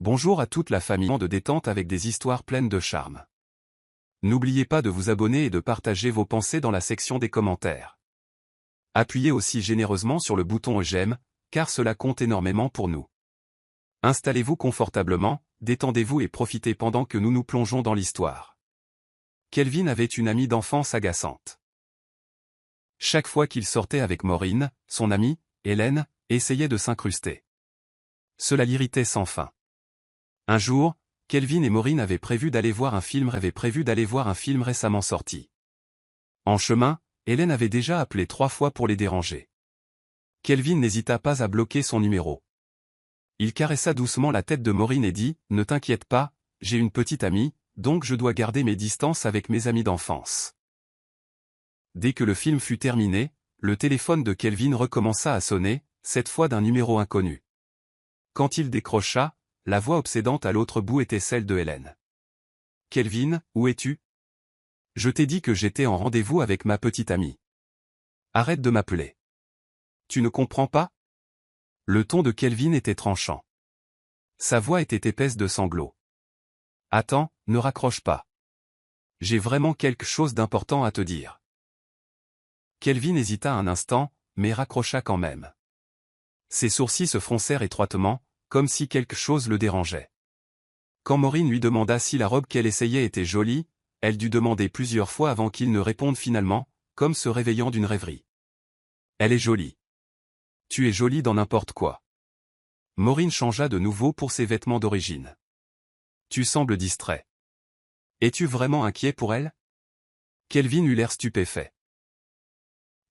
Bonjour à toute la famille de détente avec des histoires pleines de charme. N'oubliez pas de vous abonner et de partager vos pensées dans la section des commentaires. Appuyez aussi généreusement sur le bouton j'aime, car cela compte énormément pour nous. Installez-vous confortablement, détendez-vous et profitez pendant que nous nous plongeons dans l'histoire. Kelvin avait une amie d'enfance agaçante. Chaque fois qu'il sortait avec Maureen, son amie, Hélène, essayait de s'incruster. Cela l'irritait sans fin. Un jour, Kelvin et Maureen avaient prévu d'aller voir un film récemment sorti. En chemin, Hélène avait déjà appelé 3 fois pour les déranger. Kelvin n'hésita pas à bloquer son numéro. Il caressa doucement la tête de Maureen et dit « Ne t'inquiète pas, j'ai une petite amie, donc je dois garder mes distances avec mes amis d'enfance. » Dès que le film fut terminé, le téléphone de Kelvin recommença à sonner, cette fois d'un numéro inconnu. Quand il décrocha, la voix obsédante à l'autre bout était celle de Hélène. « Kelvin, où es-tu? Je t'ai dit que j'étais en rendez-vous avec ma petite amie. Arrête de m'appeler. Tu ne comprends pas? » Le ton de Kelvin était tranchant. Sa voix était épaisse de sanglots. « Attends, ne raccroche pas. J'ai vraiment quelque chose d'important à te dire. » Kelvin hésita un instant, mais raccrocha quand même. Ses sourcils se froncèrent étroitement, comme si quelque chose le dérangeait. Quand Maureen lui demanda si la robe qu'elle essayait était jolie, elle dut demander plusieurs fois avant qu'il ne réponde finalement, comme se réveillant d'une rêverie. « Elle est jolie. Tu es jolie dans n'importe quoi. » Maureen changea de nouveau pour ses vêtements d'origine. « Tu sembles distrait. Es-tu vraiment inquiet pour elle? » Kelvin eut l'air stupéfait.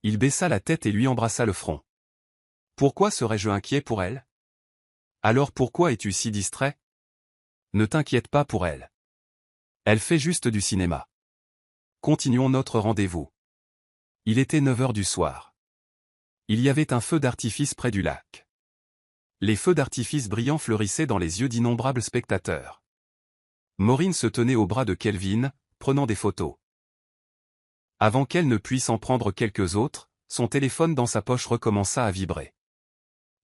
Il baissa la tête et lui embrassa le front. « Pourquoi serais-je inquiet pour elle? Alors pourquoi es-tu si distrait? Ne t'inquiète pas pour elle. Elle fait juste du cinéma. Continuons notre rendez-vous. » Il était 9 heures du soir. Il y avait un feu d'artifice près du lac. Les feux d'artifice brillants fleurissaient dans les yeux d'innombrables spectateurs. Maureen se tenait au bras de Kelvin, prenant des photos. Avant qu'elle ne puisse en prendre quelques autres, son téléphone dans sa poche recommença à vibrer.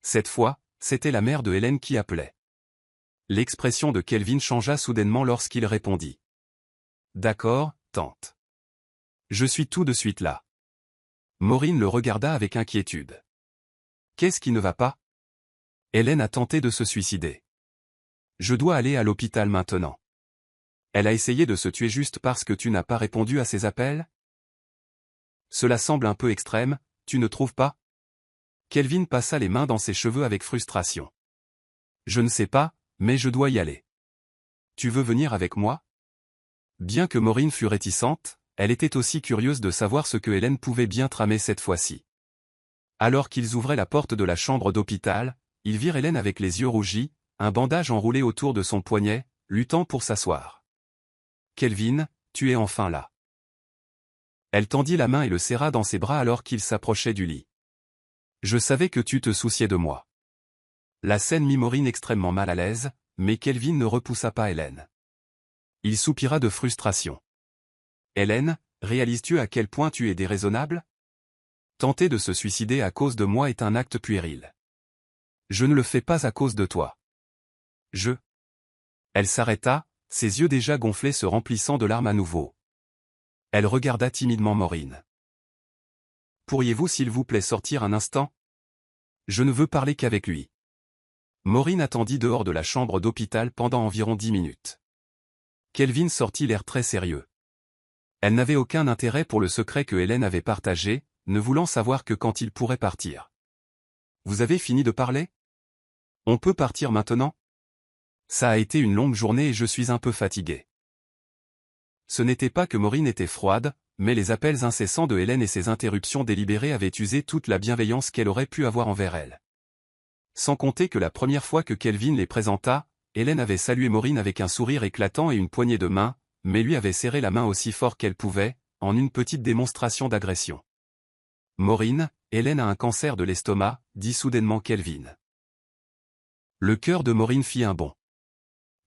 Cette fois, c'était la mère de Hélène qui appelait. L'expression de Kelvin changea soudainement lorsqu'il répondit. « D'accord, tante. Je suis tout de suite là. » Maureen le regarda avec inquiétude. « Qu'est-ce qui ne va pas? » Hélène a tenté de se suicider. « Je dois aller à l'hôpital maintenant. » Elle a essayé de se tuer juste parce que tu n'as pas répondu à ses appels? Cela semble un peu extrême, tu ne trouves pas? Kelvin passa les mains dans ses cheveux avec frustration. « Je ne sais pas, mais je dois y aller. Tu veux venir avec moi? » Bien que Maureen fût réticente, elle était aussi curieuse de savoir ce que Hélène pouvait bien tramer cette fois-ci. Alors qu'ils ouvraient la porte de la chambre d'hôpital, ils virent Hélène avec les yeux rougis, un bandage enroulé autour de son poignet, luttant pour s'asseoir. « Kelvin, tu es enfin là. » Elle tendit la main et le serra dans ses bras alors qu'il s'approchait du lit. « Je savais que tu te souciais de moi. » La scène mit Maureen extrêmement mal à l'aise, mais Kelvin ne repoussa pas Hélène. Il soupira de frustration. « Hélène, réalises-tu à quel point tu es déraisonnable? Tenter de se suicider à cause de moi est un acte puéril. Je ne le fais pas à cause de toi. Je... » Elle s'arrêta, ses yeux déjà gonflés se remplissant de larmes à nouveau. Elle regarda timidement Maureen. « Pourriez-vous s'il vous plaît sortir un instant? Je ne veux parler qu'avec lui. » Maureen attendit dehors de la chambre d'hôpital pendant environ 10 minutes. Kelvin sortit l'air très sérieux. Elle n'avait aucun intérêt pour le secret que Hélène avait partagé, ne voulant savoir que quand il pourrait partir. « Vous avez fini de parler? On peut partir maintenant? Ça a été une longue journée et je suis un peu fatigué. » Ce n'était pas que Maureen était froide, mais les appels incessants de Hélène et ses interruptions délibérées avaient usé toute la bienveillance qu'elle aurait pu avoir envers elle. Sans compter que la première fois que Kelvin les présenta, Hélène avait salué Maureen avec un sourire éclatant et une poignée de main, mais lui avait serré la main aussi fort qu'elle pouvait, en une petite démonstration d'agression. « Maureen, Hélène a un cancer de l'estomac, » dit soudainement Kelvin. Le cœur de Maureen fit un bond.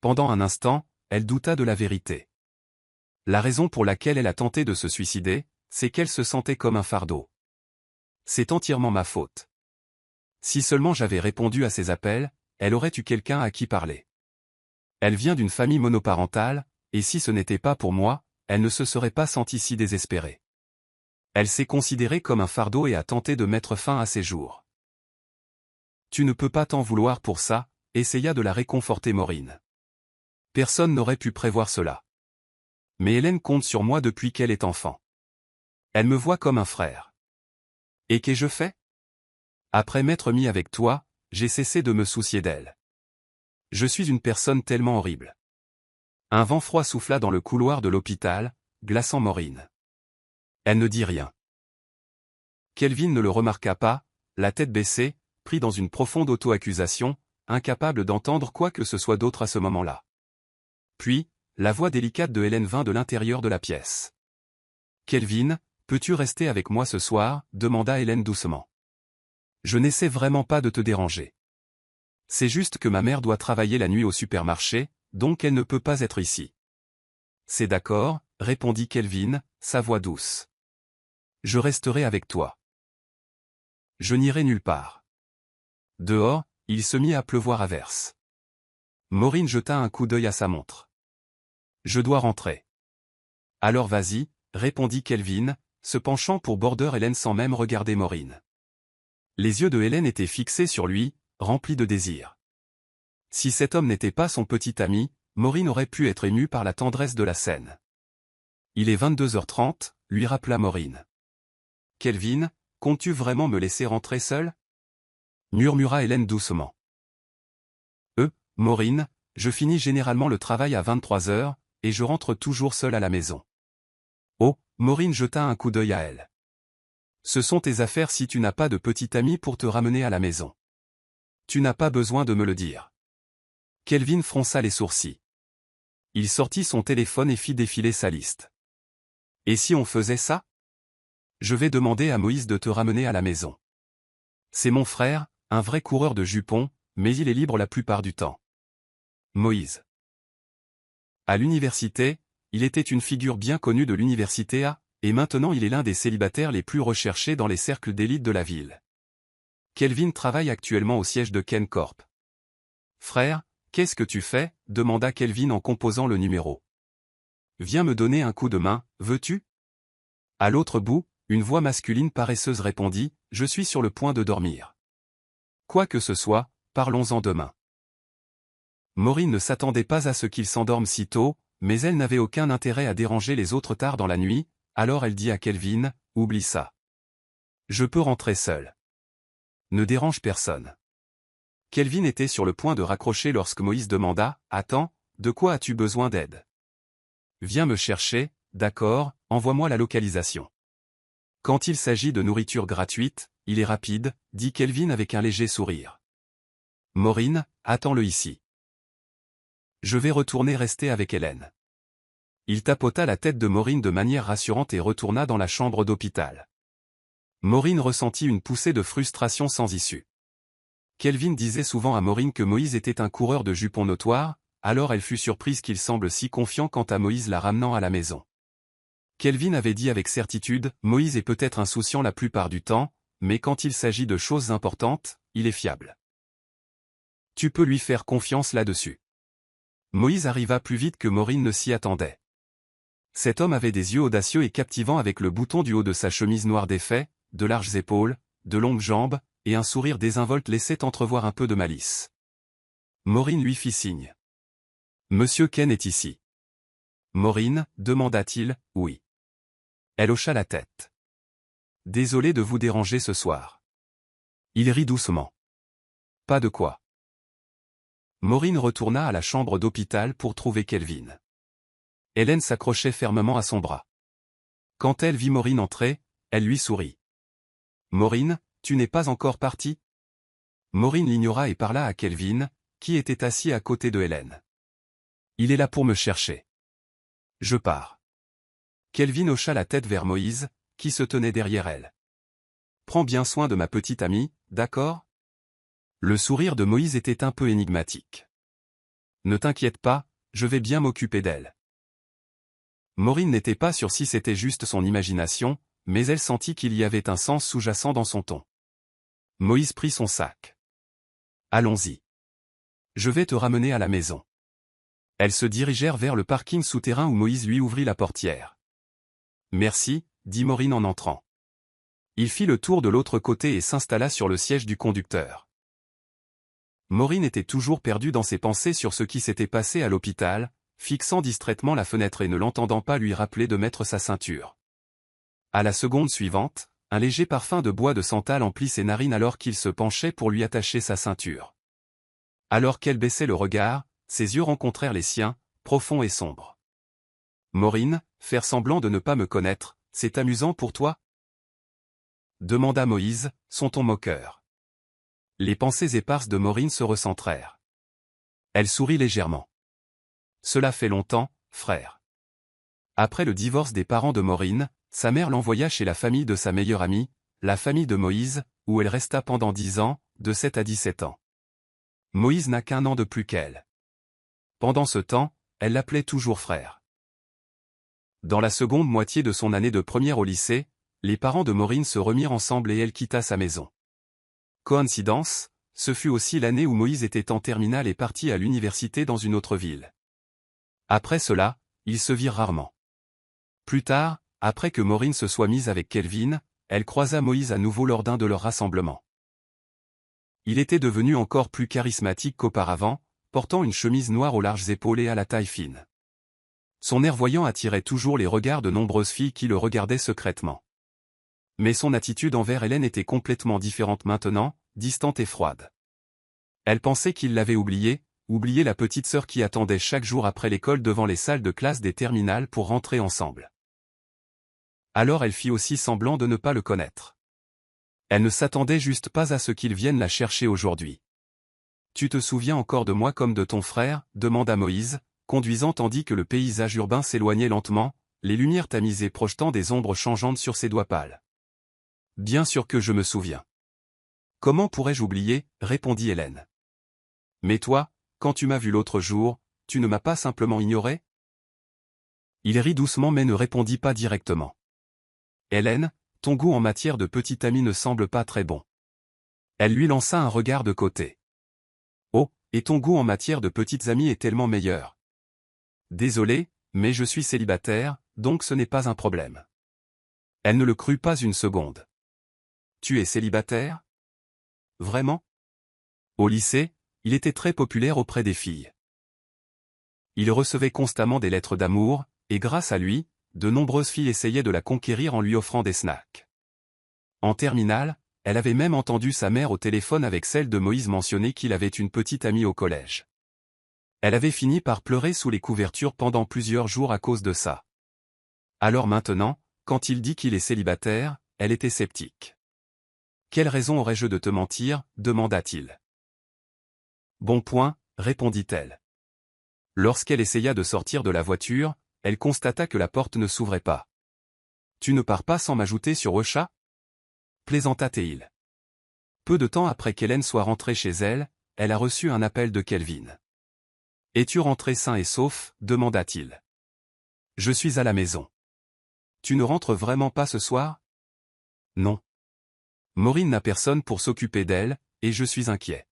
Pendant un instant, elle douta de la vérité. La raison pour laquelle elle a tenté de se suicider, c'est qu'elle se sentait comme un fardeau. C'est entièrement ma faute. Si seulement j'avais répondu à ses appels, elle aurait eu quelqu'un à qui parler. Elle vient d'une famille monoparentale, et si ce n'était pas pour moi, elle ne se serait pas sentie si désespérée. Elle s'est considérée comme un fardeau et a tenté de mettre fin à ses jours. Tu ne peux pas t'en vouloir pour ça, essaya de la réconforter Maureen. Personne n'aurait pu prévoir cela. Mais Hélène compte sur moi depuis qu'elle est enfant. Elle me voit comme un frère. Et qu'ai-je fait? Après m'être mis avec toi, j'ai cessé de me soucier d'elle. Je suis une personne tellement horrible. Un vent froid souffla dans le couloir de l'hôpital, glaçant Maureen. Elle ne dit rien. Kelvin ne le remarqua pas, la tête baissée, pris dans une profonde auto-accusation, incapable d'entendre quoi que ce soit d'autre à ce moment-là. Puis, la voix délicate de Hélène vint de l'intérieur de la pièce. « Kelvin, peux-tu rester avec moi ce soir ?» demanda Hélène doucement. « Je n'essaie vraiment pas de te déranger. C'est juste que ma mère doit travailler la nuit au supermarché, donc elle ne peut pas être ici. »« C'est d'accord, » répondit Kelvin, sa voix douce. « Je resterai avec toi. Je n'irai nulle part. » Dehors, il se mit à pleuvoir à verse. Maureen jeta un coup d'œil à sa montre. « Je dois rentrer. »« Alors vas-y, » répondit Kelvin, se penchant pour border Hélène sans même regarder Maureen. Les yeux de Hélène étaient fixés sur lui, remplis de désir. Si cet homme n'était pas son petit ami, Maureen aurait pu être émue par la tendresse de la scène. « Il est 22h30, » lui rappela Maureen. « Kelvin, comptes-tu vraiment me laisser rentrer seule ?» murmura Hélène doucement. « Maureen, je finis généralement le travail à 23h, et je rentre toujours seule à la maison. » Oh, Maureen jeta un coup d'œil à elle. « Ce sont tes affaires si tu n'as pas de petit ami pour te ramener à la maison. Tu n'as pas besoin de me le dire. » Kelvin fronça les sourcils. Il sortit son téléphone et fit défiler sa liste. « Et si on faisait ça? Je vais demander à Moïse de te ramener à la maison. C'est mon frère, un vrai coureur de jupons, mais il est libre la plupart du temps. » Moïse. À l'université, il était une figure bien connue de l'université A, et maintenant il est l'un des célibataires les plus recherchés dans les cercles d'élite de la ville. Kelvin travaille actuellement au siège de Ken Corp. « Frère, qu'est-ce que tu fais ?» demanda Kelvin en composant le numéro. « Viens me donner un coup de main, veux-tu ?» À l'autre bout, une voix masculine paresseuse répondit, « Je suis sur le point de dormir. » Quoi que ce soit, parlons-en demain. Maureen ne s'attendait pas à ce qu'il s'endorme si tôt, mais elle n'avait aucun intérêt à déranger les autres tard dans la nuit, alors elle dit à Kelvin, « Oublie ça. Je peux rentrer seule. Ne dérange personne. » Kelvin était sur le point de raccrocher lorsque Moïse demanda, « Attends, de quoi as-tu besoin d'aide? » Viens me chercher, d'accord, envoie-moi la localisation. Quand il s'agit de nourriture gratuite, il est rapide, dit Kelvin avec un léger sourire. Maureen, attends-le ici. Je vais retourner rester avec Hélène. Il tapota la tête de Maureen de manière rassurante et retourna dans la chambre d'hôpital. Maureen ressentit une poussée de frustration sans issue. Kelvin disait souvent à Maureen que Moïse était un coureur de jupons notoire, alors elle fut surprise qu'il semble si confiant quant à Moïse la ramenant à la maison. Kelvin avait dit avec certitude, Moïse est peut-être insouciant la plupart du temps, mais quand il s'agit de choses importantes, il est fiable. Tu peux lui faire confiance là-dessus. Moïse arriva plus vite que Maureen ne s'y attendait. Cet homme avait des yeux audacieux et captivants avec le bouton du haut de sa chemise noire défait, de larges épaules, de longues jambes, et un sourire désinvolte laissait entrevoir un peu de malice. Maureen lui fit signe. « Monsieur Ken est ici. » Maureen, demanda-t-il, « Oui. » Elle hocha la tête. « Désolé de vous déranger ce soir. » Il rit doucement. « Pas de quoi. » Maureen retourna à la chambre d'hôpital pour trouver Kelvin. Hélène s'accrochait fermement à son bras. Quand elle vit Maureen entrer, elle lui sourit. « Maureen, tu n'es pas encore partie ?» Maureen l'ignora et parla à Kelvin, qui était assis à côté de Hélène. « Il est là pour me chercher. Je pars. » Kelvin hocha la tête vers Moïse, qui se tenait derrière elle. « Prends bien soin de ma petite amie, d'accord ?» Le sourire de Moïse était un peu énigmatique. « Ne t'inquiète pas, je vais bien m'occuper d'elle. » Maureen n'était pas sûre si c'était juste son imagination, mais elle sentit qu'il y avait un sens sous-jacent dans son ton. Moïse prit son sac. « Allons-y. Je vais te ramener à la maison. » Elles se dirigèrent vers le parking souterrain où Moïse lui ouvrit la portière. « Merci », dit Maureen en entrant. Il fit le tour de l'autre côté et s'installa sur le siège du conducteur. Maureen était toujours perdue dans ses pensées sur ce qui s'était passé à l'hôpital, fixant distraitement la fenêtre et ne l'entendant pas lui rappeler de mettre sa ceinture. À la seconde suivante, un léger parfum de bois de santal emplit ses narines alors qu'il se penchait pour lui attacher sa ceinture. Alors qu'elle baissait le regard, ses yeux rencontrèrent les siens, profonds et sombres. « Maureen, faire semblant de ne pas me connaître, c'est amusant pour toi ?» demanda Moïse, son ton moqueur. Les pensées éparses de Maureen se recentrèrent. Elle sourit légèrement. « Cela fait longtemps, frère. » Après le divorce des parents de Maureen, sa mère l'envoya chez la famille de sa meilleure amie, la famille de Moïse, où elle resta pendant 10 ans, de 7 à 17 ans. Moïse n'a qu'1 an de plus qu'elle. Pendant ce temps, elle l'appelait toujours frère. Dans la seconde moitié de son année de première au lycée, les parents de Maureen se remirent ensemble et elle quitta sa maison. Coïncidence, ce fut aussi l'année où Moïse était en terminale et parti à l'université dans une autre ville. Après cela, ils se virent rarement. Plus tard, après que Maureen se soit mise avec Kelvin, elle croisa Moïse à nouveau lors d'un de leurs rassemblements. Il était devenu encore plus charismatique qu'auparavant, portant une chemise noire aux larges épaules et à la taille fine. Son air voyant attirait toujours les regards de nombreuses filles qui le regardaient secrètement. Mais son attitude envers Hélène était complètement différente maintenant, distante et froide. Elle pensait qu'il l'avait oubliée la petite sœur qui attendait chaque jour après l'école devant les salles de classe des terminales pour rentrer ensemble. Alors elle fit aussi semblant de ne pas le connaître. Elle ne s'attendait juste pas à ce qu'il vienne la chercher aujourd'hui. « Tu te souviens encore de moi comme de ton frère ?» demanda Moïse, conduisant tandis que le paysage urbain s'éloignait lentement, les lumières tamisées projetant des ombres changeantes sur ses doigts pâles. « Bien sûr que je me souviens. »« Comment pourrais-je oublier ?» répondit Hélène. « Mais toi, quand tu m'as vu l'autre jour, tu ne m'as pas simplement ignoré ?» Il rit doucement mais ne répondit pas directement. « Hélène, ton goût en matière de petite amie ne semble pas très bon. » Elle lui lança un regard de côté. « Oh, et ton goût en matière de petites amies est tellement meilleur. » « Désolé, mais je suis célibataire, donc ce n'est pas un problème. » Elle ne le crut pas une seconde. « Tu es célibataire ? Vraiment ? » Au lycée, il était très populaire auprès des filles. Il recevait constamment des lettres d'amour, et grâce à lui, de nombreuses filles essayaient de la conquérir en lui offrant des snacks. En terminale, elle avait même entendu sa mère au téléphone avec celle de Moïse mentionner qu'il avait une petite amie au collège. Elle avait fini par pleurer sous les couvertures pendant plusieurs jours à cause de ça. Alors maintenant, quand il dit qu'il est célibataire, elle était sceptique. « Quelle raison aurais-je de te mentir ?» demanda-t-il. « Bon point », répondit-elle. Lorsqu'elle essaya de sortir de la voiture, elle constata que la porte ne s'ouvrait pas. « Tu ne pars pas sans m'ajouter sur Ocha ?» plaisanta-t-il. Peu de temps après qu'Hélène soit rentrée chez elle, elle a reçu un appel de Kelvin. « Es-tu rentré sain et sauf ?» demanda-t-il. « Je suis à la maison. »« Tu ne rentres vraiment pas ce soir ?» ?»« Non. Maureen n'a personne pour s'occuper d'elle, et je suis inquiet.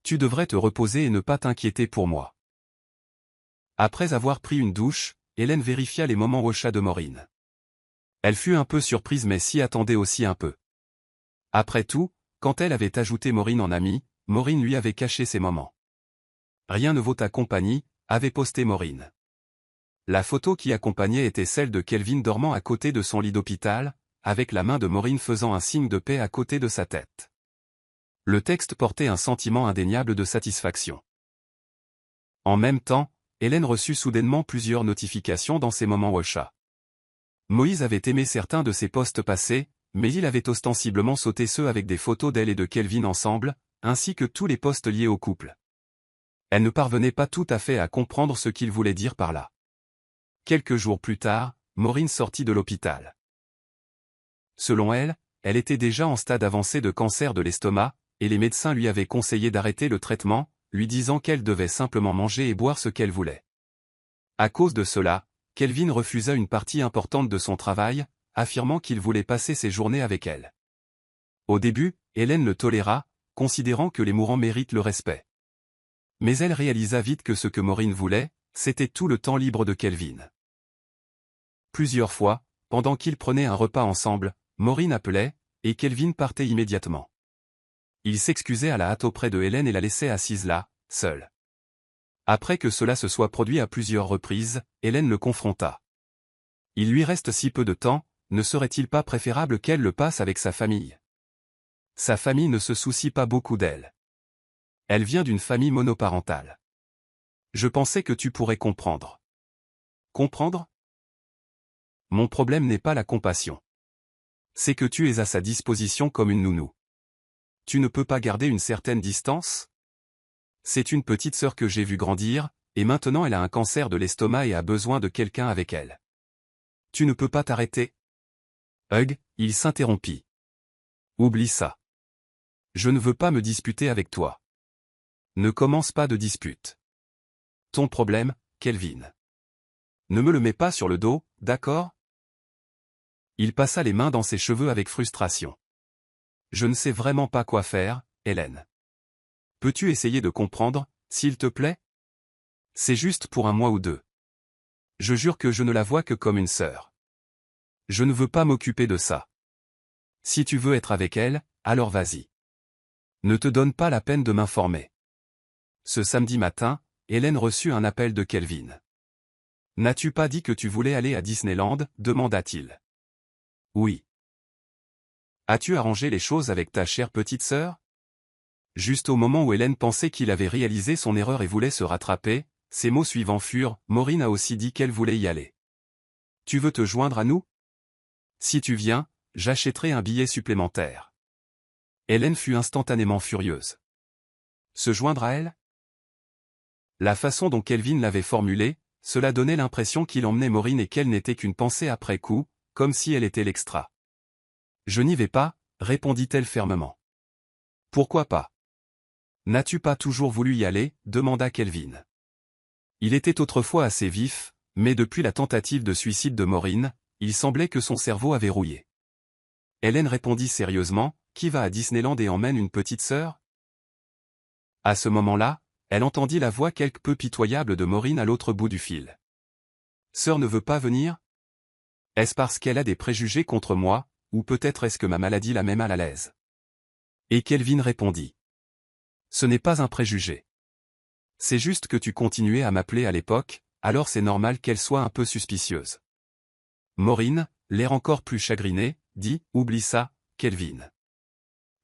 Tu devrais te reposer et ne pas t'inquiéter pour moi. » Après avoir pris une douche, Hélène vérifia les moments au chat de Maureen. Elle fut un peu surprise mais s'y attendait aussi un peu. Après tout, quand elle avait ajouté Maureen en amie, Maureen lui avait caché ses moments. « Rien ne vaut ta compagnie », avait posté Maureen. La photo qui accompagnait était celle de Kelvin dormant à côté de son lit d'hôpital, avec la main de Maureen faisant un signe de paix à côté de sa tête. Le texte portait un sentiment indéniable de satisfaction. En même temps, Hélène reçut soudainement plusieurs notifications dans ses moments Ocha. Moïse avait aimé certains de ses posts passés, mais il avait ostensiblement sauté ceux avec des photos d'elle et de Kelvin ensemble, ainsi que tous les posts liés au couple. Elle ne parvenait pas tout à fait à comprendre ce qu'il voulait dire par là. Quelques jours plus tard, Maureen sortit de l'hôpital. Selon elle, elle était déjà en stade avancé de cancer de l'estomac, et les médecins lui avaient conseillé d'arrêter le traitement, lui disant qu'elle devait simplement manger et boire ce qu'elle voulait. À cause de cela, Kelvin refusa une partie importante de son travail, affirmant qu'il voulait passer ses journées avec elle. Au début, Hélène le toléra, considérant que les mourants méritent le respect. Mais elle réalisa vite que ce que Maureen voulait, c'était tout le temps libre de Kelvin. Plusieurs fois, pendant qu'ils prenaient un repas ensemble, Maureen appelait, et Kelvin partait immédiatement. Il s'excusait à la hâte auprès de Hélène et la laissait assise là, seule. Après que cela se soit produit à plusieurs reprises, Hélène le confronta. Il lui reste si peu de temps, ne serait-il pas préférable qu'elle le passe avec sa famille? Sa famille ne se soucie pas beaucoup d'elle. Elle vient d'une famille monoparentale. Je pensais que tu pourrais comprendre. Comprendre? Mon problème n'est pas la compassion. C'est que tu es à sa disposition comme une nounou. Tu ne peux pas garder une certaine distance? C'est une petite sœur que j'ai vue grandir, et maintenant elle a un cancer de l'estomac et a besoin de quelqu'un avec elle. Tu ne peux pas t'arrêter? Hugh, il s'interrompit. Oublie ça. Je ne veux pas me disputer avec toi. Ne commence pas de dispute. Ton problème, Kelvin. Ne me le mets pas sur le dos, d'accord? Il passa les mains dans ses cheveux avec frustration. Je ne sais vraiment pas quoi faire, Hélène. Peux-tu essayer de comprendre, s'il te plaît? C'est juste pour un mois ou deux. Je jure que je ne la vois que comme une sœur. Je ne veux pas m'occuper de ça. Si tu veux être avec elle, alors vas-y. Ne te donne pas la peine de m'informer. Ce samedi matin, Hélène reçut un appel de Kelvin. N'as-tu pas dit que tu voulais aller à Disneyland? Demanda-t-il. Oui. As-tu arrangé les choses avec ta chère petite sœur? Juste au moment où Hélène pensait qu'il avait réalisé son erreur et voulait se rattraper, ses mots suivants furent, Maureen a aussi dit qu'elle voulait y aller. Tu veux te joindre à nous? Si tu viens, j'achèterai un billet supplémentaire. Hélène fut instantanément furieuse. Se joindre à elle? La façon dont Kelvin l'avait formulé, cela donnait l'impression qu'il emmenait Maureen et qu'elle n'était qu'une pensée après coup, comme si elle était l'extra. Je n'y vais pas, répondit-elle fermement. Pourquoi pas? N'as-tu pas toujours voulu y aller? Demanda Kelvin. Il était autrefois assez vif, mais depuis la tentative de suicide de Maureen, il semblait que son cerveau avait rouillé. Hélène répondit sérieusement, qui va à Disneyland et emmène une petite sœur? À ce moment-là, elle entendit la voix quelque peu pitoyable de Maureen à l'autre bout du fil. Sœur ne veut pas venir? Est-ce parce qu'elle a des préjugés contre moi, ou peut-être est-ce que ma maladie la met mal à l'aise? Et Kelvin répondit. Ce n'est pas un préjugé. C'est juste que tu continuais à m'appeler à l'époque, alors c'est normal qu'elle soit un peu suspicieuse. Maureen, l'air encore plus chagriné, dit, oublie ça, Kelvin.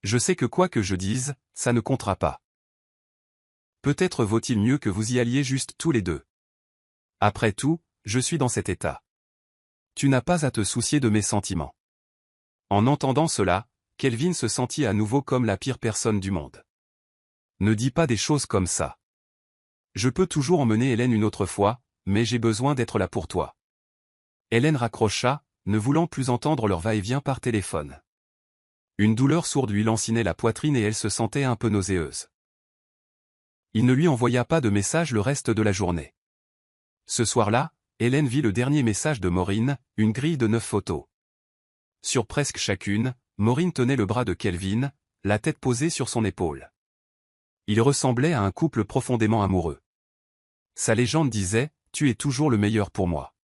Je sais que quoi que je dise, ça ne comptera pas. Peut-être vaut-il mieux que vous y alliez juste tous les deux. Après tout, je suis dans cet état. Tu n'as pas à te soucier de mes sentiments. En entendant cela, Kelvin se sentit à nouveau comme la pire personne du monde. Ne dis pas des choses comme ça. Je peux toujours emmener Hélène une autre fois, mais j'ai besoin d'être là pour toi. Hélène raccrocha, ne voulant plus entendre leur va-et-vient par téléphone. Une douleur sourde lui lancinait la poitrine et elle se sentait un peu nauséeuse. Il ne lui envoya pas de message le reste de la journée. Ce soir-là, Hélène vit le dernier message de Maureen, une grille de 9 photos. Sur presque chacune, Maureen tenait le bras de Kelvin, la tête posée sur son épaule. Il ressemblait à un couple profondément amoureux. Sa légende disait, « Tu es toujours le meilleur pour moi ».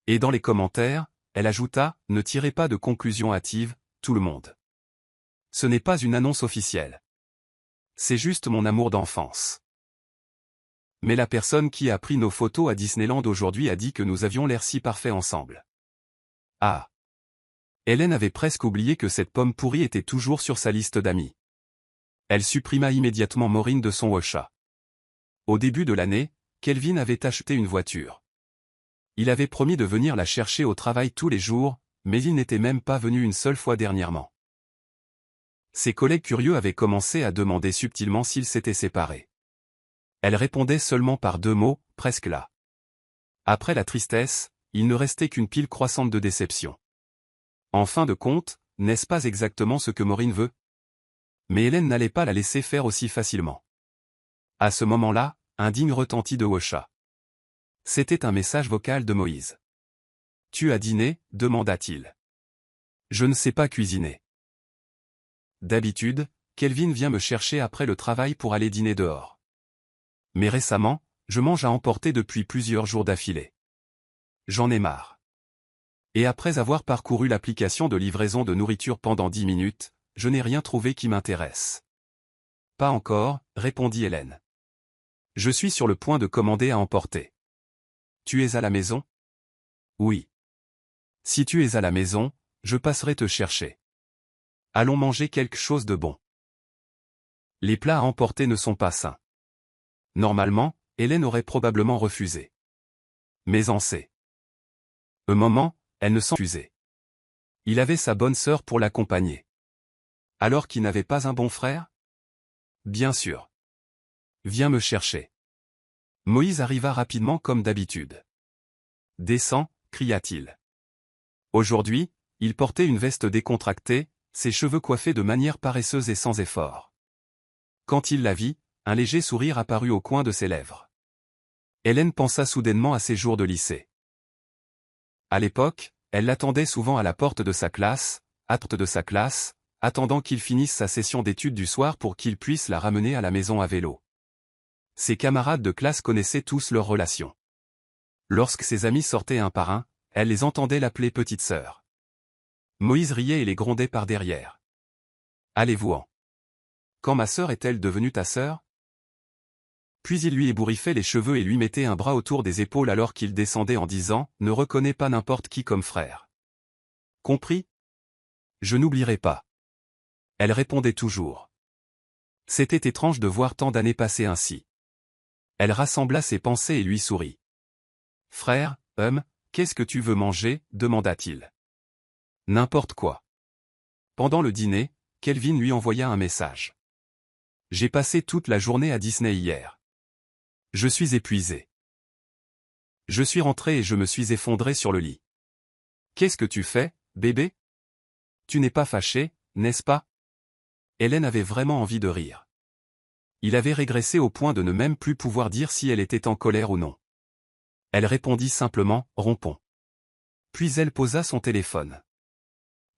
Et dans les commentaires, elle ajouta, « Ne tirez pas de conclusions hâtives, tout le monde. Ce n'est pas une annonce officielle. C'est juste mon amour d'enfance. » Mais la personne qui a pris nos photos à Disneyland aujourd'hui a dit que nous avions l'air si parfaits ensemble. Ah! Hélène avait presque oublié que cette pomme pourrie était toujours sur sa liste d'amis. Elle supprima immédiatement Maureen de son WhatsApp. Au début de l'année, Kelvin avait acheté une voiture. Il avait promis de venir la chercher au travail tous les jours, mais il n'était même pas venu une seule fois dernièrement. Ses collègues curieux avaient commencé à demander subtilement s'ils s'étaient séparés. Elle répondait seulement par 2 mots, presque là. Après la tristesse, il ne restait qu'une pile croissante de déception. En fin de compte, n'est-ce pas exactement ce que Maureen veut? Mais Hélène n'allait pas la laisser faire aussi facilement. À ce moment-là, un digne retentit de WhatsApp. C'était un message vocal de Moïse. « Tu as dîné ?» demanda-t-il. « Je ne sais pas cuisiner. » D'habitude, Kelvin vient me chercher après le travail pour aller dîner dehors. Mais récemment, je mange à emporter depuis plusieurs jours d'affilée. J'en ai marre. Et après avoir parcouru l'application de livraison de nourriture pendant 10 minutes, je n'ai rien trouvé qui m'intéresse. Pas encore, répondit Hélène. Je suis sur le point de commander à emporter. Tu es à la maison? Oui. Si tu es à la maison, je passerai te chercher. Allons manger quelque chose de bon. Les plats à emporter ne sont pas sains. Normalement, Hélène aurait probablement refusé. Mais en sait. Un moment, elle ne s'en refusait. Il avait sa bonne sœur pour l'accompagner. Alors qu'il n'avait pas un bon frère? Bien sûr. Viens me chercher. Moïse arriva rapidement comme d'habitude. Descends, cria-t-il. Aujourd'hui, il portait une veste décontractée, ses cheveux coiffés de manière paresseuse et sans effort. Quand il la vit, un léger sourire apparut au coin de ses lèvres. Hélène pensa soudainement à ses jours de lycée. À l'époque, elle l'attendait souvent à la porte de sa classe, attendant qu'il finisse sa session d'études du soir pour qu'il puisse la ramener à la maison à vélo. Ses camarades de classe connaissaient tous leurs relations. Lorsque ses amis sortaient un par un, elle les entendait l'appeler petite sœur. Moïse riait et les grondait par derrière. Allez-vous-en. Quand ma sœur est-elle devenue ta sœur? Puis il lui ébouriffait les cheveux et lui mettait un bras autour des épaules alors qu'il descendait en disant « Ne reconnais pas n'importe qui comme frère. » Compris? Je n'oublierai pas. Elle répondait toujours. C'était étrange de voir tant d'années passer ainsi. Elle rassembla ses pensées et lui sourit. Frère, qu'est-ce que tu veux manger? Demanda-t-il. N'importe quoi. Pendant le dîner, Kelvin lui envoya un message. J'ai passé toute la journée à Disney hier. Je suis épuisé. Je suis rentré et je me suis effondré sur le lit. Qu'est-ce que tu fais, bébé? Tu n'es pas fâché, n'est-ce pas? Hélène avait vraiment envie de rire. Il avait régressé au point de ne même plus pouvoir dire si elle était en colère ou non. Elle répondit simplement « Rompons ». Puis elle posa son téléphone.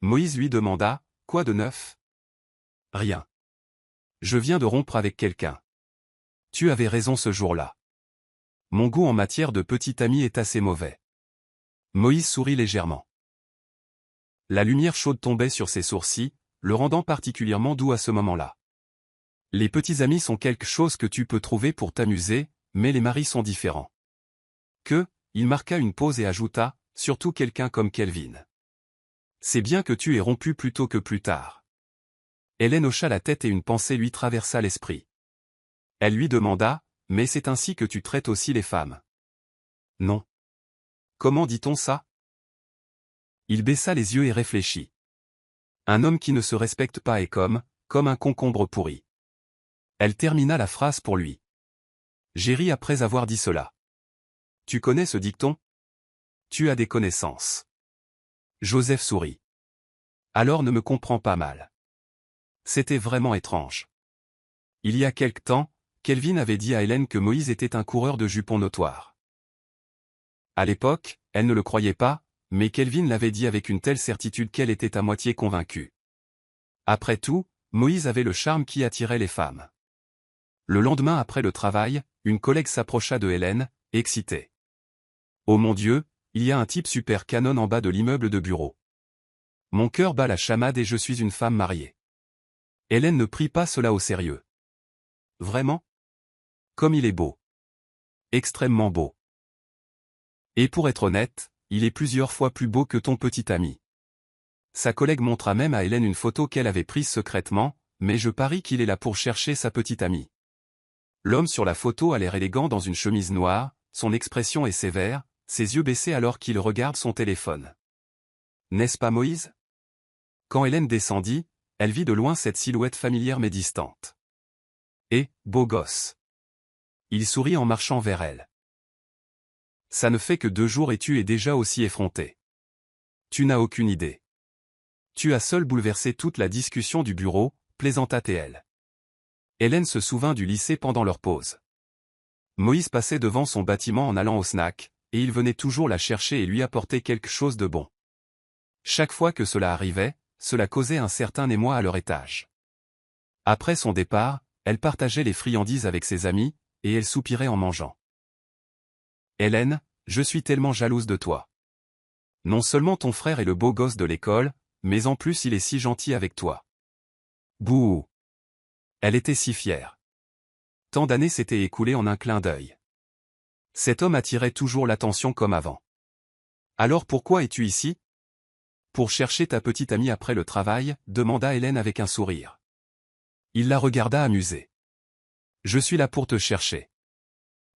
Moïse lui demanda « Quoi de neuf ?» Rien. Je viens de rompre avec quelqu'un. Tu avais raison ce jour-là. Mon goût en matière de petit ami est assez mauvais. Moïse sourit légèrement. La lumière chaude tombait sur ses sourcils, le rendant particulièrement doux à ce moment-là. Les petits amis sont quelque chose que tu peux trouver pour t'amuser, mais les maris sont différents. Il marqua une pause et ajouta, surtout quelqu'un comme Kelvin. C'est bien que tu aies rompu plus tôt que plus tard. Hélène hocha la tête et une pensée lui traversa l'esprit. Elle lui demanda, mais c'est ainsi que tu traites aussi les femmes. Non. Comment dit-on ça? Il baissa les yeux et réfléchit. Un homme qui ne se respecte pas est comme un concombre pourri. Elle termina la phrase pour lui. J'ai ri après avoir dit cela. Tu connais ce dicton? Tu as des connaissances. Joseph sourit. Alors ne me comprends pas mal. C'était vraiment étrange. Il y a quelque temps, Kelvin avait dit à Hélène que Moïse était un coureur de jupons notoire. À l'époque, elle ne le croyait pas, mais Kelvin l'avait dit avec une telle certitude qu'elle était à moitié convaincue. Après tout, Moïse avait le charme qui attirait les femmes. Le lendemain après le travail, une collègue s'approcha de Hélène, excitée. Oh mon Dieu, il y a un type super canon en bas de l'immeuble de bureau. Mon cœur bat la chamade et je suis une femme mariée. Hélène ne prit pas cela au sérieux. Vraiment? Comme il est beau. Extrêmement beau. Et pour être honnête, il est plusieurs fois plus beau que ton petit ami. Sa collègue montra même à Hélène une photo qu'elle avait prise secrètement, mais je parie qu'il est là pour chercher sa petite amie. L'homme sur la photo a l'air élégant dans une chemise noire, son expression est sévère, ses yeux baissés alors qu'il regarde son téléphone. N'est-ce pas Moïse? Quand Hélène descendit, elle vit de loin cette silhouette familière mais distante. Et, beau gosse. Il sourit en marchant vers elle. Ça ne fait que 2 jours et tu es déjà aussi effronté. Tu n'as aucune idée. Tu as seul bouleversé toute la discussion du bureau, plaisanta-t-elle. Hélène se souvint du lycée pendant leur pause. Moïse passait devant son bâtiment en allant au snack, et il venait toujours la chercher et lui apporter quelque chose de bon. Chaque fois que cela arrivait, cela causait un certain émoi à leur étage. Après son départ, elle partageait les friandises avec ses amis, et elle soupirait en mangeant. Hélène, je suis tellement jalouse de toi. Non seulement ton frère est le beau gosse de l'école, mais en plus il est si gentil avec toi. Bouh! Elle était si fière. Tant d'années s'étaient écoulées en un clin d'œil. Cet homme attirait toujours l'attention comme avant. Alors pourquoi es-tu ici? Pour chercher ta petite amie après le travail, demanda Hélène avec un sourire. Il la regarda amusé. Je suis là pour te chercher.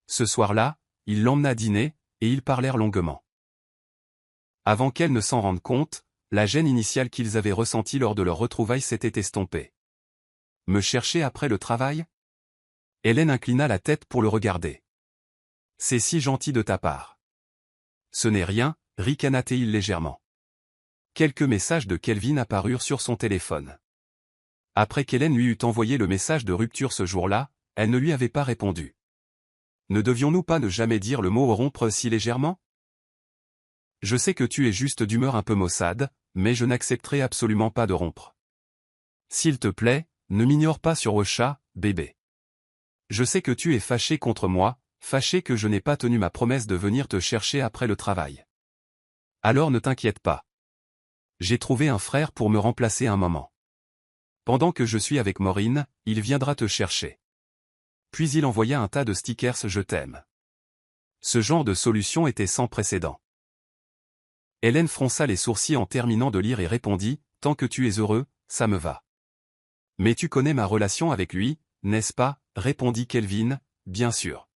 Ce soir-là, il l'emmena dîner, et ils parlèrent longuement. Avant qu'elle ne s'en rende compte, la gêne initiale qu'ils avaient ressentie lors de leur retrouvaille s'était estompée. Me chercher après le travail? Hélène inclina la tête pour le regarder. C'est si gentil de ta part. Ce n'est rien, ricana-t-il légèrement. Quelques messages de Kelvin apparurent sur son téléphone. Après qu'Hélène lui eut envoyé le message de rupture ce jour-là, elle ne lui avait pas répondu. Ne devions-nous pas ne jamais dire le mot rompre si légèrement? Je sais que tu es juste d'humeur un peu maussade, mais je n'accepterai absolument pas de rompre. S'il te plaît, ne m'ignore pas sur Ocha, bébé. Je sais que tu es fâché contre moi, fâché que je n'ai pas tenu ma promesse de venir te chercher après le travail. Alors ne t'inquiète pas. J'ai trouvé un frère pour me remplacer un moment. Pendant que je suis avec Maureen, il viendra te chercher. Puis il envoya un tas de stickers « Je t'aime ». Ce genre de solution était sans précédent. Hélène fronça les sourcils en terminant de lire et répondit « Tant que tu es heureux, ça me va. » Mais tu connais ma relation avec lui, n'est-ce pas? Répondit Kelvin, bien sûr.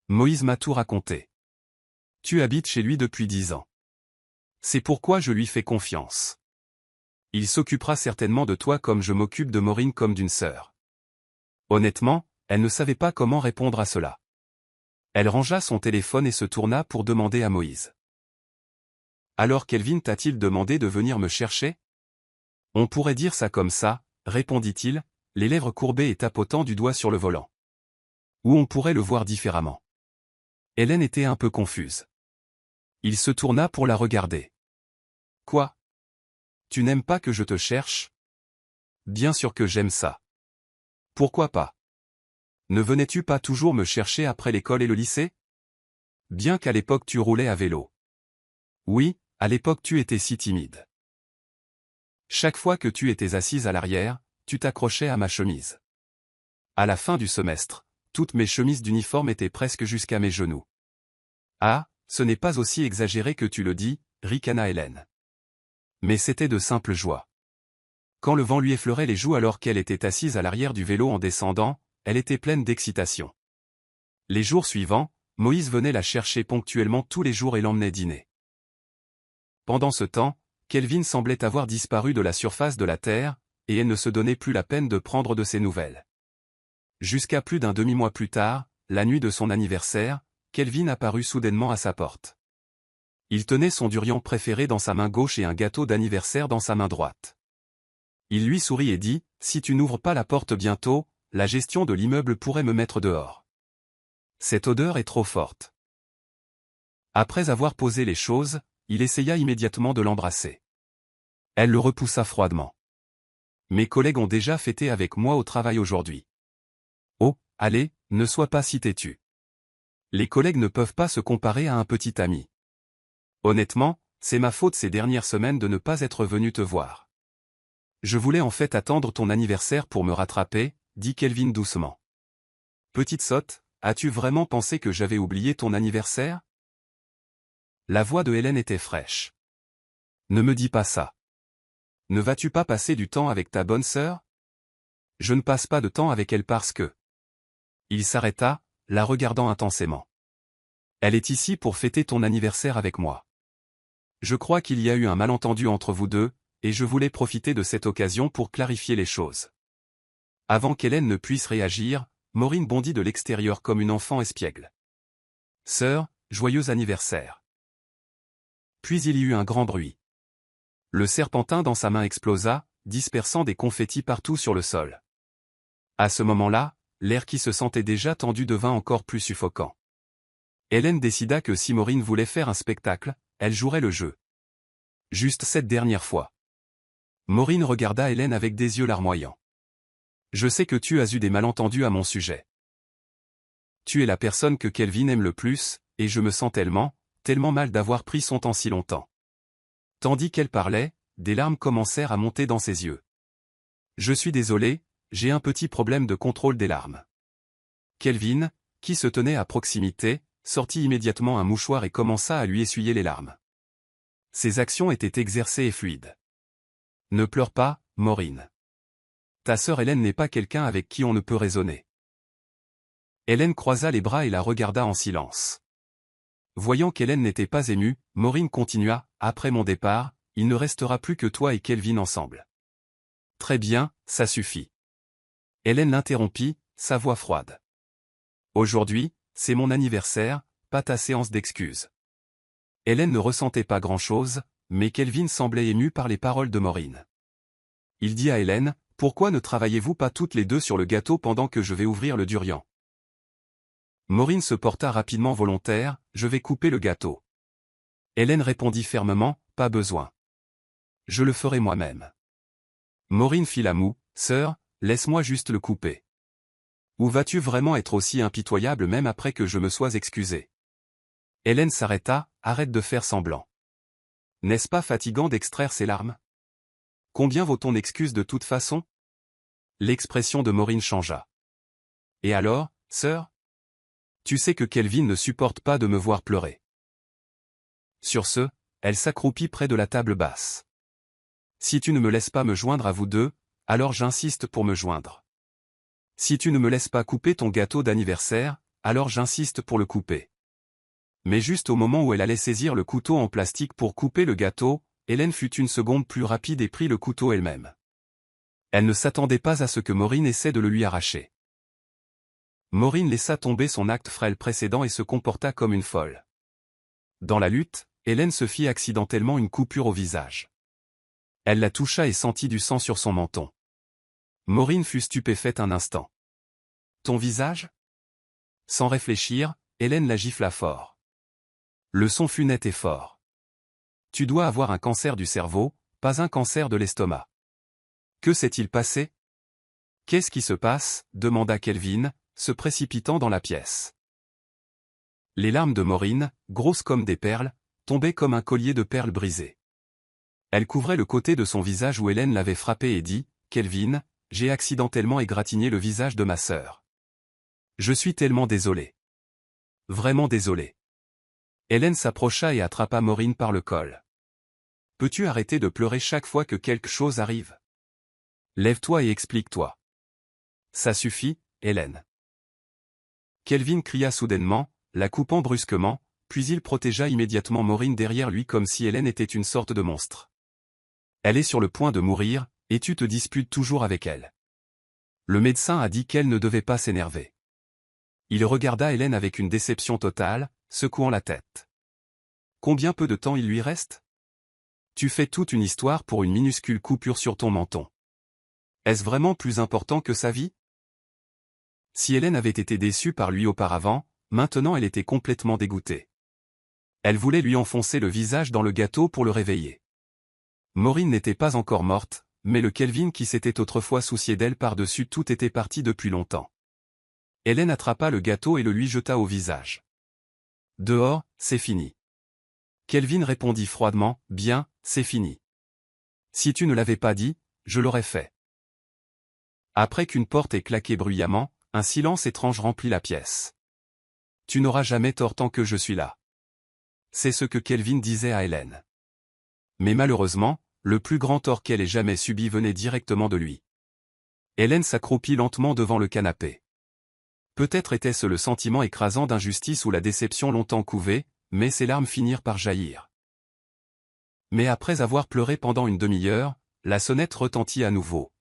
Moïse m'a tout raconté. Tu habites chez lui depuis 10 ans. C'est pourquoi je lui fais confiance. Il s'occupera certainement de toi comme je m'occupe de Maureen comme d'une sœur. Honnêtement, elle ne savait pas comment répondre à cela. Elle rangea son téléphone et se tourna pour demander à Moïse. Alors Kelvin t'a-t-il demandé de venir me chercher? On pourrait dire ça comme ça, répondit-il, les lèvres courbées et tapotant du doigt sur le volant. Ou on pourrait le voir différemment. Hélène était un peu confuse. Il se tourna pour la regarder. Quoi? Tu n'aimes pas que je te cherche? Bien sûr que j'aime ça. Pourquoi pas? Ne venais-tu pas toujours me chercher après l'école et le lycée? Bien qu'à l'époque tu roulais à vélo. Oui, à l'époque tu étais si timide. Chaque fois que tu étais assise à l'arrière, tu t'accrochais à ma chemise. À la fin du semestre, toutes mes chemises d'uniforme étaient presque jusqu'à mes genoux. Ah, ce n'est pas aussi exagéré que tu le dis, ricana Hélène. Mais c'était de simple joie. Quand le vent lui effleurait les joues alors qu'elle était assise à l'arrière du vélo en descendant, elle était pleine d'excitation. Les jours suivants, Moïse venait la chercher ponctuellement tous les jours et l'emmenait dîner. Pendant ce temps, Kelvin semblait avoir disparu de la surface de la Terre, et elle ne se donnait plus la peine de prendre de ses nouvelles. Jusqu'à plus d'un demi-mois plus tard, la nuit de son anniversaire, Kelvin apparut soudainement à sa porte. Il tenait son durian préféré dans sa main gauche et un gâteau d'anniversaire dans sa main droite. Il lui sourit et dit, « Si tu n'ouvres pas la porte bientôt, la gestion de l'immeuble pourrait me mettre dehors. Cette odeur est trop forte. » Après avoir posé les choses, il essaya immédiatement de l'embrasser. Elle le repoussa froidement. « Mes collègues ont déjà fêté avec moi au travail aujourd'hui. » Oh, allez, ne sois pas si têtu. Les collègues ne peuvent pas se comparer à un petit ami. Honnêtement, c'est ma faute ces dernières semaines de ne pas être venu te voir. Je voulais en fait attendre ton anniversaire pour me rattraper, dit Kelvin doucement. Petite sotte, as-tu vraiment pensé que j'avais oublié ton anniversaire? La voix de Hélène était fraîche. Ne me dis pas ça. Ne vas-tu pas passer du temps avec ta bonne sœur? Je ne passe pas de temps avec elle parce que... Il s'arrêta, la regardant intensément. Elle est ici pour fêter ton anniversaire avec moi. Je crois qu'il y a eu un malentendu entre vous deux, et je voulais profiter de cette occasion pour clarifier les choses. Avant qu'Hélène ne puisse réagir, Maureen bondit de l'extérieur comme une enfant espiègle. Sœur, joyeux anniversaire. Puis il y eut un grand bruit. Le serpentin dans sa main explosa, dispersant des confettis partout sur le sol. À ce moment-là, l'air qui se sentait déjà tendu devint encore plus suffocant. Hélène décida que si Maureen voulait faire un spectacle, elle jouerait le jeu. Juste cette dernière fois. Maureen regarda Hélène avec des yeux larmoyants. Je sais que tu as eu des malentendus à mon sujet. Tu es la personne que Kelvin aime le plus, et je me sens tellement mal d'avoir pris son temps si longtemps. » Tandis qu'elle parlait, des larmes commencèrent à monter dans ses yeux. « Je suis désolé, j'ai un petit problème de contrôle des larmes. » Kelvin, qui se tenait à proximité, sortit immédiatement un mouchoir et commença à lui essuyer les larmes. Ses actions étaient exercées et fluides. « Ne pleure pas, Maureen. Ta sœur Hélène n'est pas quelqu'un avec qui on ne peut raisonner. » Hélène croisa les bras et la regarda en silence. Voyant qu'Hélène n'était pas émue, Maureen continua, « Après mon départ, il ne restera plus que toi et Kelvin ensemble. » « Très bien, ça suffit. » Hélène l'interrompit, sa voix froide. « Aujourd'hui, c'est mon anniversaire, pas ta séance d'excuses. » Hélène ne ressentait pas grand-chose, mais Kelvin semblait ému par les paroles de Maureen. Il dit à Hélène, « Pourquoi ne travaillez-vous pas toutes les deux sur le gâteau pendant que je vais ouvrir le durian ?» Maureen se porta rapidement volontaire, « Je vais couper le gâteau. » Hélène répondit fermement, « Pas besoin. Je le ferai moi-même. » Maureen fit la moue, « Sœur, laisse-moi juste le couper. Ou vas-tu vraiment être aussi impitoyable même après que je me sois excusé ?» Hélène s'arrêta, « Arrête de faire semblant. N'est-ce pas fatigant d'extraire ces larmes? Combien vaut ton excuse de toute façon ?» L'expression de Maureen changea. « Et alors, sœur? Tu sais que Kelvin ne supporte pas de me voir pleurer. » Sur ce, elle s'accroupit près de la table basse. « Si tu ne me laisses pas me joindre à vous deux, alors j'insiste pour me joindre. Si tu ne me laisses pas couper ton gâteau d'anniversaire, alors j'insiste pour le couper. » Mais juste au moment où elle allait saisir le couteau en plastique pour couper le gâteau, Hélène fut une seconde plus rapide et prit le couteau elle-même. Elle ne s'attendait pas à ce que Maureen essaie de le lui arracher. Maureen laissa tomber son acte frêle précédent et se comporta comme une folle. Dans la lutte, Hélène se fit accidentellement une coupure au visage. Elle la toucha et sentit du sang sur son menton. Maureen fut stupéfaite un instant. « Ton visage ?» Sans réfléchir, Hélène la gifla fort. Le son fut net et fort. « Tu dois avoir un cancer du cerveau, pas un cancer de l'estomac. » « Que s'est-il passé? »« Qu'est-ce qui se passe ?» demanda Kelvin, se précipitant dans la pièce. Les larmes de Maureen, grosses comme des perles, tombaient comme un collier de perles brisées. Elle couvrait le côté de son visage où Hélène l'avait frappé et dit, « Kelvin, j'ai accidentellement égratigné le visage de ma sœur. Je suis tellement désolé. Vraiment désolé. » Hélène s'approcha et attrapa Maureen par le col. « Peux-tu arrêter de pleurer chaque fois que quelque chose arrive? Lève-toi et explique-toi. »« Ça suffit, Hélène. » Kelvin cria soudainement, la coupant brusquement, puis il protégea immédiatement Maureen derrière lui comme si Hélène était une sorte de monstre. « Elle est sur le point de mourir, et tu te disputes toujours avec elle. » Le médecin a dit qu'elle ne devait pas s'énerver. Il regarda Hélène avec une déception totale, secouant la tête. « Combien peu de temps il lui reste? Tu fais toute une histoire pour une minuscule coupure sur ton menton. Est-ce vraiment plus important que sa vie? » Si Hélène avait été déçue par lui auparavant, maintenant elle était complètement dégoûtée. Elle voulait lui enfoncer le visage dans le gâteau pour le réveiller. Maureen n'était pas encore morte, mais le Kelvin qui s'était autrefois soucié d'elle par-dessus tout était parti depuis longtemps. Hélène attrapa le gâteau et le lui jeta au visage. « Dehors, c'est fini. » Kelvin répondit froidement, « Bien, c'est fini. Si tu ne l'avais pas dit, je l'aurais fait. » Après qu'une porte ait claqué bruyamment, un silence étrange remplit la pièce. « Tu n'auras jamais tort tant que je suis là. » C'est ce que Kelvin disait à Hélène. Mais malheureusement, le plus grand tort qu'elle ait jamais subi venait directement de lui. Hélène s'accroupit lentement devant le canapé. Peut-être était-ce le sentiment écrasant d'injustice ou la déception longtemps couvée, mais ses larmes finirent par jaillir. Mais après avoir pleuré pendant une demi-heure, la sonnette retentit à nouveau.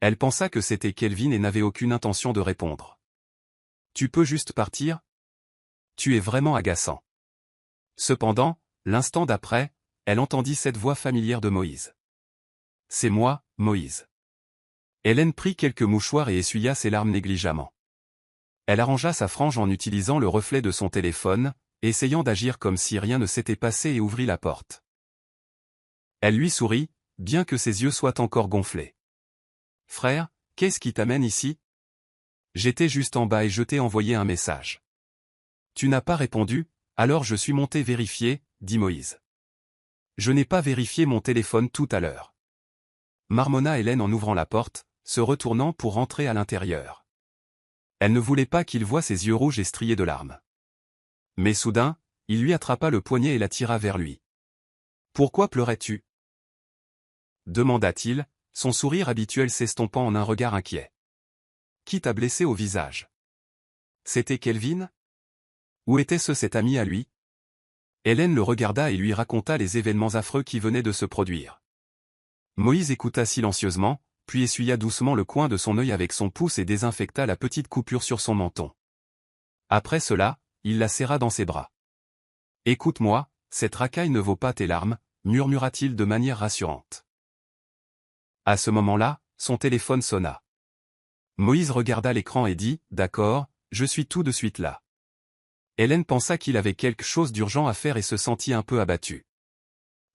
Elle pensa que c'était Kelvin et n'avait aucune intention de répondre. « Tu peux juste partir? Tu es vraiment agaçant. » Cependant, l'instant d'après, elle entendit cette voix familière de Moïse. « C'est moi, Moïse. » Hélène prit quelques mouchoirs et essuya ses larmes négligemment. Elle arrangea sa frange en utilisant le reflet de son téléphone, essayant d'agir comme si rien ne s'était passé et ouvrit la porte. Elle lui sourit, bien que ses yeux soient encore gonflés. « Frère, qu'est-ce qui t'amène ici? J'étais juste en bas et je t'ai envoyé un message. » Tu n'as pas répondu, alors je suis monté vérifier, dit Moïse. Je n'ai pas vérifié mon téléphone tout à l'heure. Marmonna Hélène en ouvrant la porte, se retournant pour rentrer à l'intérieur. Elle ne voulait pas qu'il voie ses yeux rouges et striés de larmes. Mais soudain, il lui attrapa le poignet et l'attira vers lui. « Pourquoi pleurais-tu » demanda-t-il, son sourire habituel s'estompant en un regard inquiet. « Qui t'a blessé au visage » C'était Kelvin ? Où était-ce cet ami à lui ? Hélène le regarda et lui raconta les événements affreux qui venaient de se produire. Moïse écouta silencieusement, puis essuya doucement le coin de son œil avec son pouce et désinfecta la petite coupure sur son menton. Après cela, il la serra dans ses bras. « Écoute-moi, cette racaille ne vaut pas tes larmes, murmura-t-il de manière rassurante. À ce moment-là, son téléphone sonna. Moïse regarda l'écran et dit « D'accord, je suis tout de suite là. » Hélène pensa qu'il avait quelque chose d'urgent à faire et se sentit un peu abattue.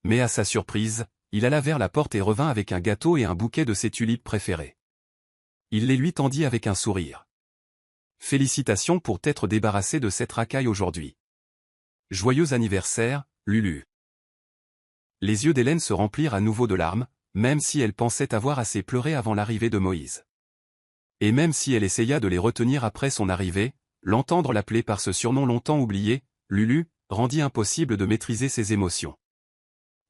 Mais à sa surprise, il alla vers la porte et revint avec un gâteau et un bouquet de ses tulipes préférées. Il les lui tendit avec un sourire. « Félicitations pour t'être débarrassé de cette racaille aujourd'hui. Joyeux anniversaire, Lulu. » Les yeux d'Hélène se remplirent à nouveau de larmes, même si elle pensait avoir assez pleuré avant l'arrivée de Moïse. Et même si elle essaya de les retenir après son arrivée, l'entendre l'appeler par ce surnom longtemps oublié, Lulu, rendit impossible de maîtriser ses émotions.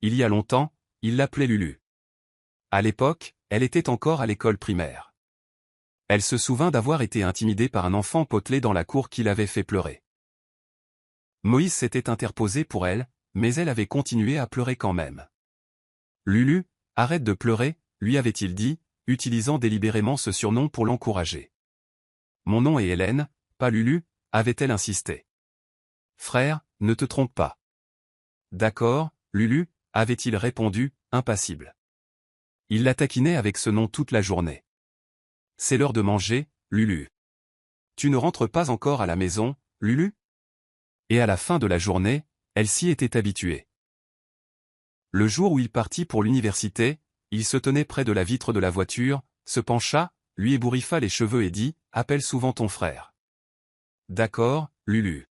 Il y a longtemps, il l'appelait Lulu. À l'époque, elle était encore à l'école primaire. Elle se souvint d'avoir été intimidée par un enfant potelé dans la cour qui l'avait fait pleurer. Moïse s'était interposé pour elle, mais elle avait continué à pleurer quand même. « Lulu, arrête de pleurer », lui avait-il dit, utilisant délibérément ce surnom pour l'encourager. « Mon nom est Hélène, pas Lulu », avait-elle insisté. « Frère, ne te trompe pas. »« D'accord, Lulu », avait-il répondu, impassible. Il la taquinait avec ce nom toute la journée. « C'est l'heure de manger, Lulu. Tu ne rentres pas encore à la maison, Lulu ?» Et à la fin de la journée, elle s'y était habituée. Le jour où il partit pour l'université, il se tenait près de la vitre de la voiture, se pencha, lui ébouriffa les cheveux et dit « Appelle souvent ton frère. »« D'accord, Lulu. »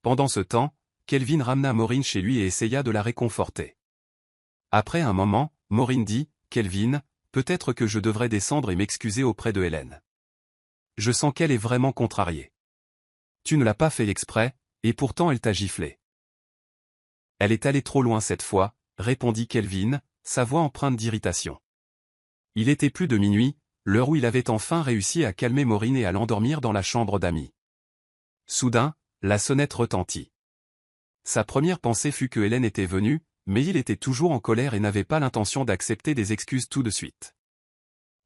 Pendant ce temps, Kelvin ramena Maureen chez lui et essaya de la réconforter. Après un moment, Maureen dit « Kelvin, peut-être que je devrais descendre et m'excuser auprès de Hélène. Je sens qu'elle est vraiment contrariée. Tu ne l'as pas fait exprès, et pourtant elle t'a giflé. » Elle est allée trop loin cette fois, répondit Kelvin, sa voix empreinte d'irritation. Il était plus de minuit, l'heure où il avait enfin réussi à calmer Maureen et à l'endormir dans la chambre d'amis. Soudain, la sonnette retentit. Sa première pensée fut que Hélène était venue, mais il était toujours en colère et n'avait pas l'intention d'accepter des excuses tout de suite.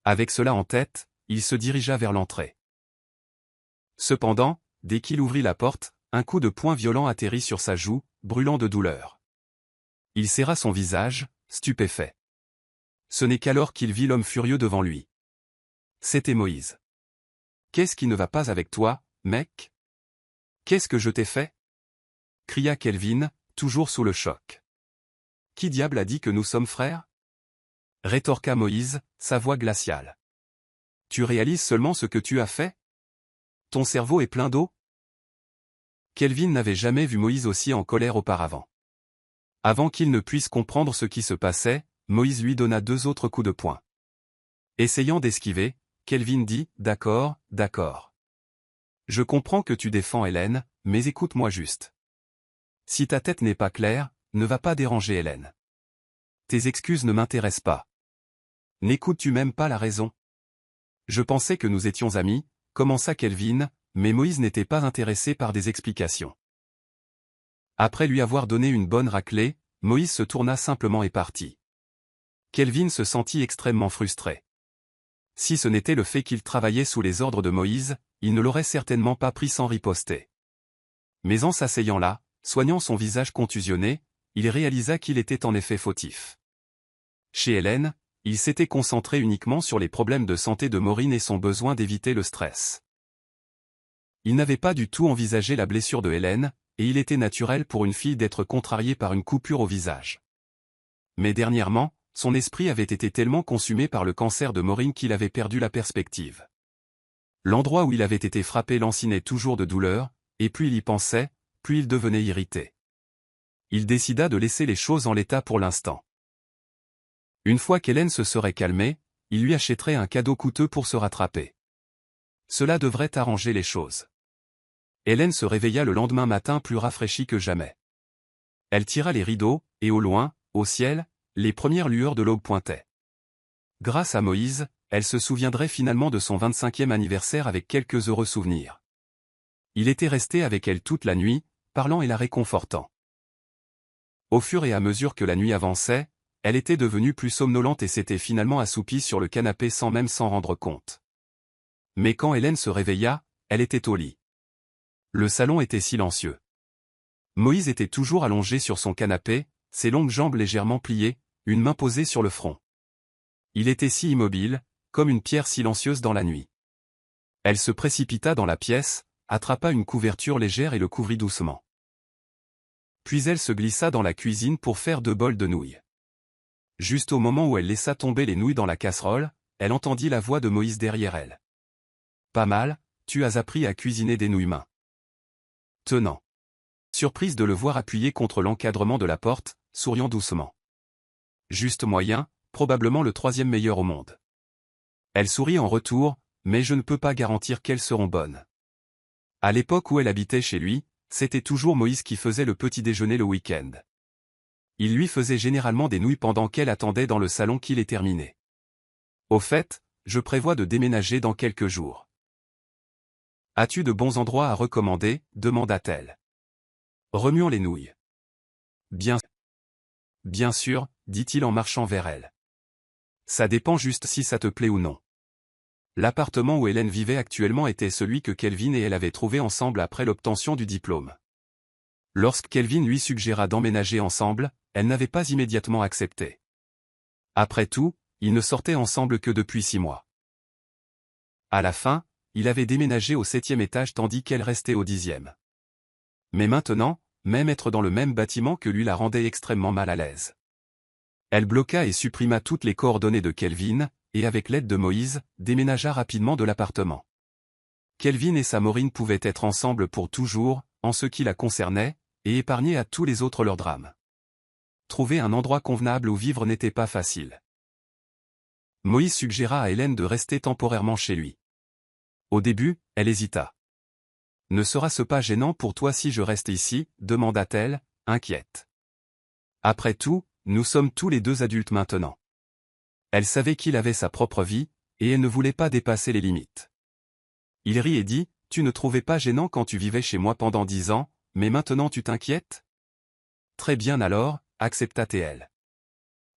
Avec cela en tête, il se dirigea vers l'entrée. Cependant, dès qu'il ouvrit la porte, un coup de poing violent atterrit sur sa joue, brûlant de douleur. Il serra son visage, stupéfait. Ce n'est qu'alors qu'il vit l'homme furieux devant lui. C'était Moïse. « Qu'est-ce qui ne va pas avec toi, mec ? Qu'est-ce que je t'ai fait ?» cria Kelvin, toujours sous le choc. « Qui diable a dit que nous sommes frères ?» rétorqua Moïse, sa voix glaciale. « Tu réalises seulement ce que tu as fait ? Ton cerveau est plein d'eau ?» Kelvin n'avait jamais vu Moïse aussi en colère auparavant. Avant qu'il ne puisse comprendre ce qui se passait, Moïse lui donna 2 autres coups de poing. Essayant d'esquiver, Kelvin dit « D'accord, d'accord. Je comprends que tu défends Hélène, mais écoute-moi juste. Si ta tête n'est pas claire, ne va pas déranger Hélène. Tes excuses ne m'intéressent pas. N'écoutes-tu même pas la raison ? Je pensais que nous étions amis, commença Kelvin, mais Moïse n'était pas intéressé par des explications. Après lui avoir donné une bonne raclée, Moïse se tourna simplement et partit. Kelvin se sentit extrêmement frustré. Si ce n'était le fait qu'il travaillait sous les ordres de Moïse, il ne l'aurait certainement pas pris sans riposter. Mais en s'asseyant là, soignant son visage contusionné, il réalisa qu'il était en effet fautif. Chez Hélène, il s'était concentré uniquement sur les problèmes de santé de Maureen et son besoin d'éviter le stress. Il n'avait pas du tout envisagé la blessure de Hélène, et il était naturel pour une fille d'être contrariée par une coupure au visage. Mais dernièrement, son esprit avait été tellement consumé par le cancer de Maureen qu'il avait perdu la perspective. L'endroit où il avait été frappé lancinait toujours de douleur, et plus il y pensait, plus il devenait irrité. Il décida de laisser les choses en l'état pour l'instant. Une fois qu'Hélène se serait calmée, il lui achèterait un cadeau coûteux pour se rattraper. Cela devrait arranger les choses. Hélène se réveilla le lendemain matin plus rafraîchie que jamais. Elle tira les rideaux, et au loin, au ciel, les premières lueurs de l'aube pointaient. Grâce à Moïse, elle se souviendrait finalement de son 25e anniversaire avec quelques heureux souvenirs. Il était resté avec elle toute la nuit, parlant et la réconfortant. Au fur et à mesure que la nuit avançait, elle était devenue plus somnolente et s'était finalement assoupie sur le canapé sans même s'en rendre compte. Mais quand Hélène se réveilla, elle était au lit. Le salon était silencieux. Moïse était toujours allongé sur son canapé, ses longues jambes légèrement pliées, une main posée sur le front. Il était si immobile, comme une pierre silencieuse dans la nuit. Elle se précipita dans la pièce, attrapa une couverture légère et le couvrit doucement. Puis elle se glissa dans la cuisine pour faire 2 bols de nouilles. Juste au moment où elle laissa tomber les nouilles dans la casserole, elle entendit la voix de Moïse derrière elle. « Pas mal, tu as appris à cuisiner des nouilles main. » Tenant. Surprise de le voir appuyé contre l'encadrement de la porte, souriant doucement. « Juste moyen, probablement le 3e meilleur au monde. » Elle sourit en retour, mais je ne peux pas garantir qu'elles seront bonnes. À l'époque où elle habitait chez lui, c'était toujours Moïse qui faisait le petit déjeuner le week-end. Il lui faisait généralement des nouilles pendant qu'elle attendait dans le salon qu'il ait terminé. « Au fait, je prévois de déménager dans quelques jours. As-tu de bons endroits à recommander ?» demanda-t-elle. Remuant les nouilles. « Bien sûr, dit-il en marchant vers elle. Ça dépend juste si ça te plaît ou non. » L'appartement où Hélène vivait actuellement était celui que Kelvin et elle avaient trouvé ensemble après l'obtention du diplôme. Lorsque Kelvin lui suggéra d'emménager ensemble, elle n'avait pas immédiatement accepté. Après tout, ils ne sortaient ensemble que depuis 6 mois. À la fin, il avait déménagé au 7e étage tandis qu'elle restait au 10e. Mais maintenant, même être dans le même bâtiment que lui la rendait extrêmement mal à l'aise. Elle bloqua et supprima toutes les coordonnées de Kelvin, et avec l'aide de Moïse, déménagea rapidement de l'appartement. Kelvin et sa Maureen pouvaient être ensemble pour toujours, en ce qui la concernait, et épargner à tous les autres leurs drames. Trouver un endroit convenable où vivre n'était pas facile. Moïse suggéra à Hélène de rester temporairement chez lui. Au début, elle hésita. « Ne sera-ce pas gênant pour toi si je reste ici ?» demanda-t-elle, inquiète. Après tout, nous sommes tous les 2 adultes maintenant. Elle savait qu'il avait sa propre vie, et elle ne voulait pas dépasser les limites. Il rit et dit, « Tu ne trouvais pas gênant quand tu vivais chez moi pendant 10 ans, mais maintenant tu t'inquiètes ?» Très bien alors, accepta-t-elle.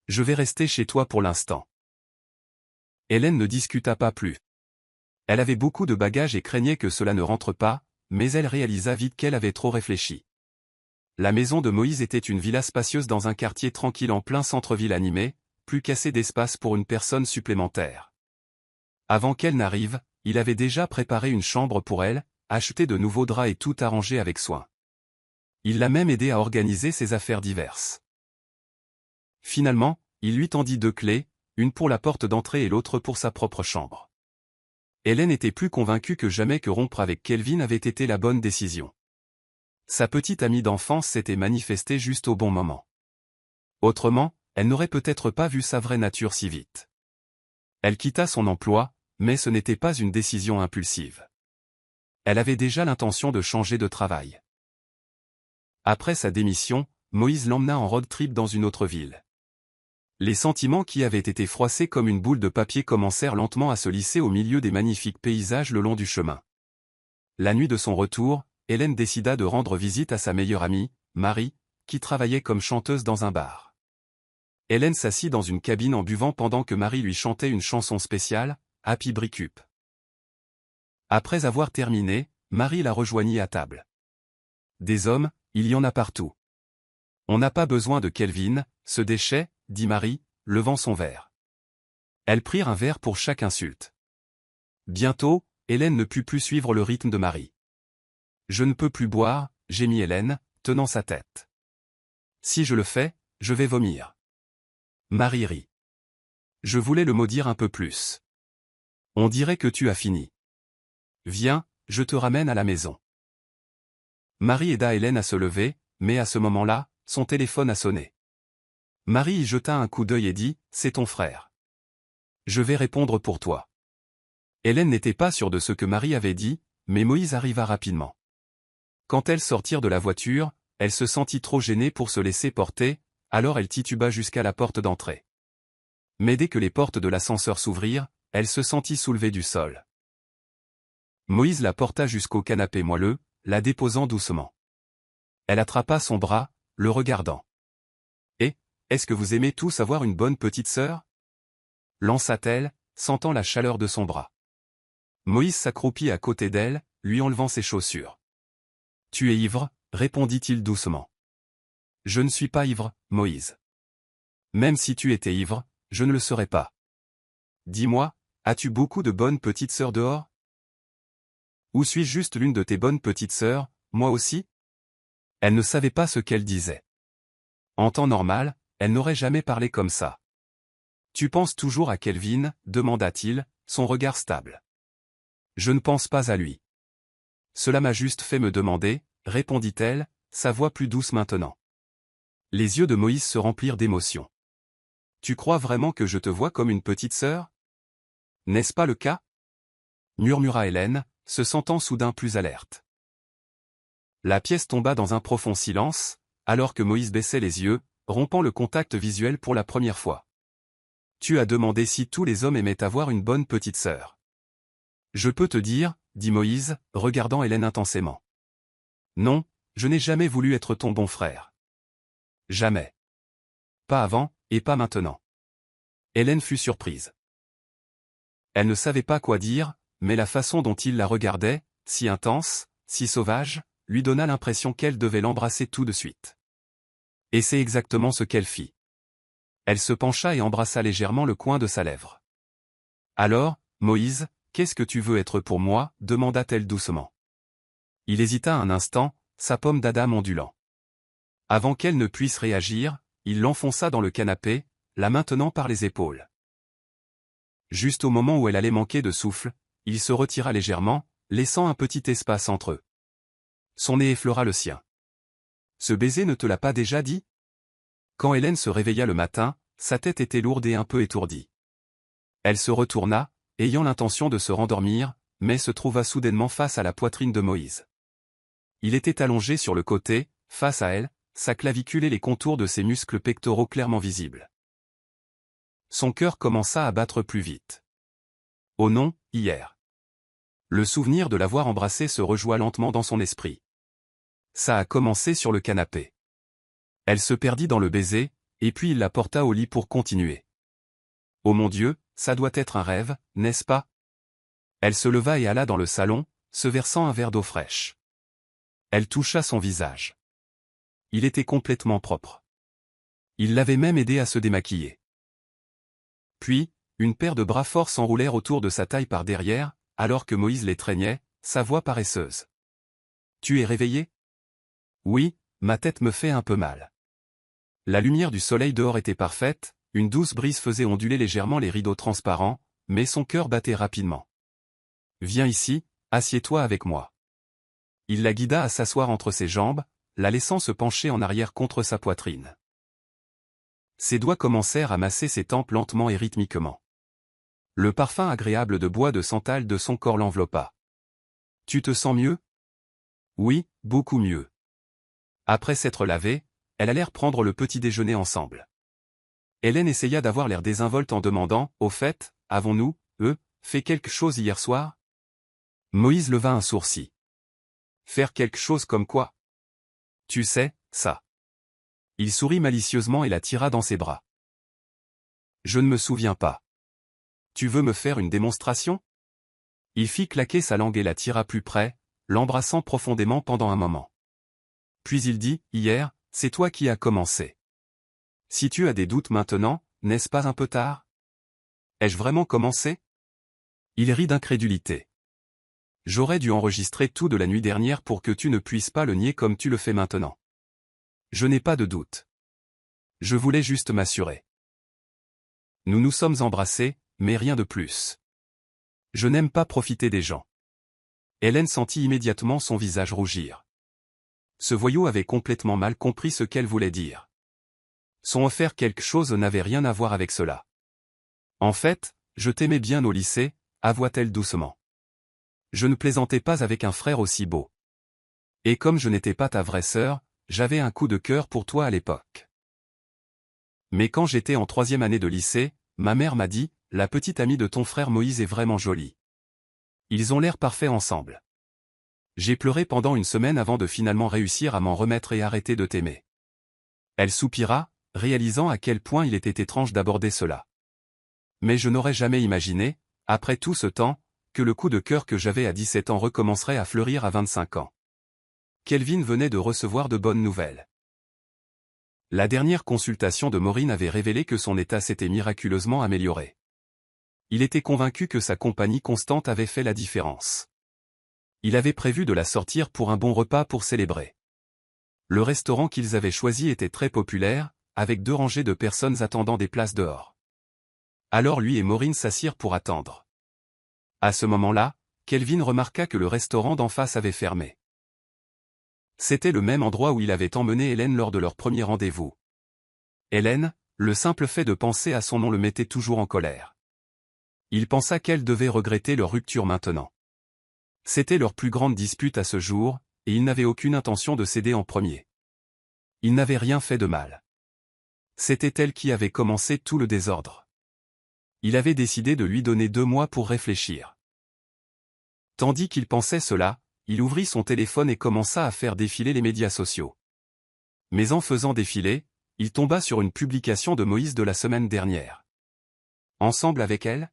Je vais rester chez toi pour l'instant. Hélène ne discuta pas plus. Elle avait beaucoup de bagages et craignait que cela ne rentre pas, mais elle réalisa vite qu'elle avait trop réfléchi. La maison de Moïse était une villa spacieuse dans un quartier tranquille en plein centre-ville animé, plus qu'assez d'espace pour une personne supplémentaire. Avant qu'elle n'arrive, il avait déjà préparé une chambre pour elle, acheté de nouveaux draps et tout arrangé avec soin. Il l'a même aidé à organiser ses affaires diverses. Finalement, il lui tendit 2 clés, une pour la porte d'entrée et l'autre pour sa propre chambre. Hélène était plus convaincue que jamais que rompre avec Kelvin avait été la bonne décision. Sa petite amie d'enfance s'était manifestée juste au bon moment. Autrement, elle n'aurait peut-être pas vu sa vraie nature si vite. Elle quitta son emploi, mais ce n'était pas une décision impulsive. Elle avait déjà l'intention de changer de travail. Après sa démission, Moïse l'emmena en road trip dans une autre ville. Les sentiments qui avaient été froissés comme une boule de papier commencèrent lentement à se lisser au milieu des magnifiques paysages le long du chemin. La nuit de son retour, Hélène décida de rendre visite à sa meilleure amie, Marie, qui travaillait comme chanteuse dans un bar. Hélène s'assit dans une cabine en buvant pendant que Marie lui chantait une chanson spéciale, Happy Breakup. Après avoir terminé, Marie la rejoignit à table. Des hommes, il y en a partout. On n'a pas besoin de Kelvin, ce déchet, dit Marie, levant son verre. Elles prirent un verre pour chaque insulte. Bientôt, Hélène ne put plus suivre le rythme de Marie. Je ne peux plus boire, gémit Hélène, tenant sa tête. Si je le fais, je vais vomir. Marie rit. Je voulais le maudire un peu plus. On dirait que tu as fini. Viens, je te ramène à la maison. Marie aida Hélène à se lever, mais à ce moment-là, son téléphone a sonné. Marie y jeta un coup d'œil et dit, « C'est ton frère. Je vais répondre pour toi. » Hélène n'était pas sûre de ce que Marie avait dit, mais Moïse arriva rapidement. Quand elles sortirent de la voiture, elle se sentit trop gênée pour se laisser porter, alors elle tituba jusqu'à la porte d'entrée. Mais dès que les portes de l'ascenseur s'ouvrirent, elle se sentit soulevée du sol. Moïse la porta jusqu'au canapé moelleux, la déposant doucement. Elle attrapa son bras, le regardant. « Et, est-ce que vous aimez tous avoir une bonne petite sœur » lança-t-elle, sentant la chaleur de son bras. Moïse s'accroupit à côté d'elle, lui enlevant ses chaussures. « Tu es ivre » répondit-il doucement. « Je ne suis pas ivre, Moïse. Même si tu étais ivre, je ne le serais pas. Dis-moi, as-tu beaucoup de bonnes petites sœurs dehors ? Ou suis-je juste l'une de tes bonnes petites sœurs, moi aussi ?» Elle ne savait pas ce qu'elle disait. En temps normal, elle n'aurait jamais parlé comme ça. « Tu penses toujours à Kelvin » demanda-t-il, son regard stable. « Je ne pense pas à lui. Cela m'a juste fait me demander, » répondit-elle, sa voix plus douce maintenant. Les yeux de Moïse se remplirent d'émotion. « Tu crois vraiment que je te vois comme une petite sœur ? N'est-ce pas le cas ?» murmura Hélène, se sentant soudain plus alerte. La pièce tomba dans un profond silence, alors que Moïse baissait les yeux, rompant le contact visuel pour la première fois. « Tu as demandé si tous les hommes aimaient avoir une bonne petite sœur. Je peux te dire, » dit Moïse, regardant Hélène intensément. « Non, je n'ai jamais voulu être ton bon frère. Jamais. Pas avant, et pas maintenant. » Hélène fut surprise. Elle ne savait pas quoi dire, mais la façon dont il la regardait, si intense, si sauvage, lui donna l'impression qu'elle devait l'embrasser tout de suite. Et c'est exactement ce qu'elle fit. Elle se pencha et embrassa légèrement le coin de sa lèvre. « Alors, Moïse, qu'est-ce que tu veux être pour moi » demanda-t-elle doucement. Il hésita un instant, sa pomme d'Adam ondulant. Avant qu'elle ne puisse réagir, il l'enfonça dans le canapé, la maintenant par les épaules. Juste au moment où elle allait manquer de souffle, il se retira légèrement, laissant un petit espace entre eux. Son nez effleura le sien. « Ce baiser ne te l'a pas déjà dit ?» Quand Hélène se réveilla le matin, sa tête était lourde et un peu étourdie. Elle se retourna, ayant l'intention de se rendormir, mais se trouva soudainement face à la poitrine de Moïse. Il était allongé sur le côté, face à elle, sa clavicule et les contours de ses muscles pectoraux clairement visibles. Son cœur commença à battre plus vite. Oh non, hier. Le souvenir de l'avoir embrassé se rejoua lentement dans son esprit. Ça a commencé sur le canapé. Elle se perdit dans le baiser, et puis il la porta au lit pour continuer. Oh mon Dieu, ça doit être un rêve, n'est-ce pas ? Elle se leva et alla dans le salon, se versant un verre d'eau fraîche. Elle toucha son visage. Il était complètement propre. Il l'avait même aidé à se démaquiller. Puis, une paire de bras forts s'enroulèrent autour de sa taille par derrière, alors que Moïse l'étreignait, sa voix paresseuse. « Tu es réveillé ? » ?»« Oui, ma tête me fait un peu mal. » La lumière du soleil dehors était parfaite, une douce brise faisait onduler légèrement les rideaux transparents, mais son cœur battait rapidement. « Viens ici, assieds-toi avec moi. » Il la guida à s'asseoir entre ses jambes, la laissant se pencher en arrière contre sa poitrine. Ses doigts commencèrent à masser ses tempes lentement et rythmiquement. Le parfum agréable de bois de santal de son corps l'enveloppa. « Tu te sens mieux ? » ?»« Oui, beaucoup mieux. » Après s'être lavée, elle allèrent prendre le petit déjeuner ensemble. Hélène essaya d'avoir l'air désinvolte en demandant, « Au fait, avons-nous, fait quelque chose hier soir ?» Moïse leva un sourcil. « Faire quelque chose comme quoi ? » « Tu sais, ça. » Il sourit malicieusement et la tira dans ses bras. « Je ne me souviens pas. Tu veux me faire une démonstration ?» Il fit claquer sa langue et la tira plus près, l'embrassant profondément pendant un moment. Puis il dit, « Hier, c'est toi qui as commencé. Si tu as des doutes maintenant, n'est-ce pas un peu tard ? Ai-je vraiment commencé ?» Il rit d'incrédulité. « J'aurais dû enregistrer tout de la nuit dernière pour que tu ne puisses pas le nier comme tu le fais maintenant. Je n'ai pas de doute. Je voulais juste m'assurer. Nous nous sommes embrassés, mais rien de plus. Je n'aime pas profiter des gens. » Hélène sentit immédiatement son visage rougir. Ce voyou avait complètement mal compris ce qu'elle voulait dire. Son offert quelque chose n'avait rien à voir avec cela. En fait, je t'aimais bien au lycée, avoua-t-elle doucement. Je ne plaisantais pas avec un frère aussi beau. Et comme je n'étais pas ta vraie sœur, j'avais un coup de cœur pour toi à l'époque. Mais quand j'étais en 3e année de lycée, ma mère m'a dit, la petite amie de ton frère Moïse est vraiment jolie. Ils ont l'air parfaits ensemble. J'ai pleuré pendant une semaine avant de finalement réussir à m'en remettre et arrêter de t'aimer. Elle soupira, réalisant à quel point il était étrange d'aborder cela. Mais je n'aurais jamais imaginé, après tout ce temps, que le coup de cœur que j'avais à 17 ans recommencerait à fleurir à 25 ans. Kelvin venait de recevoir de bonnes nouvelles. La dernière consultation de Maureen avait révélé que son état s'était miraculeusement amélioré. Il était convaincu que sa compagnie constante avait fait la différence. Il avait prévu de la sortir pour un bon repas pour célébrer. Le restaurant qu'ils avaient choisi était très populaire, avec 2 rangées de personnes attendant des places dehors. Alors lui et Maureen s'assirent pour attendre. À ce moment-là, Kelvin remarqua que le restaurant d'en face avait fermé. C'était le même endroit où il avait emmené Hélène lors de leur premier rendez-vous. Hélène, le simple fait de penser à son nom le mettait toujours en colère. Il pensa qu'elle devait regretter leur rupture maintenant. C'était leur plus grande dispute à ce jour, et il n'avait aucune intention de céder en premier. Il n'avait rien fait de mal. C'était elle qui avait commencé tout le désordre. Il avait décidé de lui donner 2 mois pour réfléchir. Tandis qu'il pensait cela, il ouvrit son téléphone et commença à faire défiler les médias sociaux. Mais en faisant défiler, il tomba sur une publication de Moïse de la semaine dernière. Ensemble avec elle?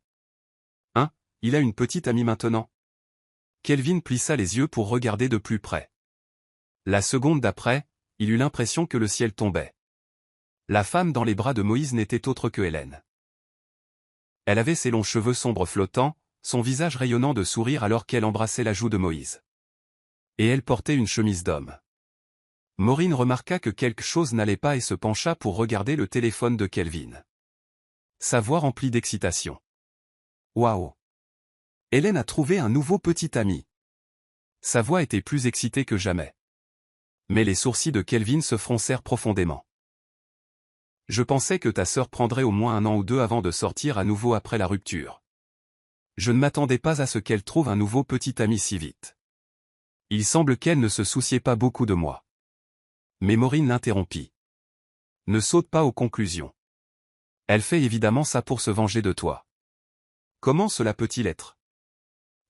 Il a une petite amie maintenant. Kelvin plissa les yeux pour regarder de plus près. La seconde d'après, il eut l'impression que le ciel tombait. La femme dans les bras de Moïse n'était autre que Hélène. Elle avait ses longs cheveux sombres flottants, son visage rayonnant de sourire alors qu'elle embrassait la joue de Moïse. Et elle portait une chemise d'homme. Maureen remarqua que quelque chose n'allait pas et se pencha pour regarder le téléphone de Kelvin. Sa voix remplie d'excitation. Waouh! Hélène a trouvé un nouveau petit ami. Sa voix était plus excitée que jamais. Mais les sourcils de Kelvin se froncèrent profondément. Je pensais que ta sœur prendrait au moins 1 an ou 2 avant de sortir à nouveau après la rupture. Je ne m'attendais pas à ce qu'elle trouve un nouveau petit ami si vite. Il semble qu'elle ne se souciait pas beaucoup de moi. Mais Maureen l'interrompit. Ne saute pas aux conclusions. Elle fait évidemment ça pour se venger de toi. Comment cela peut-il être?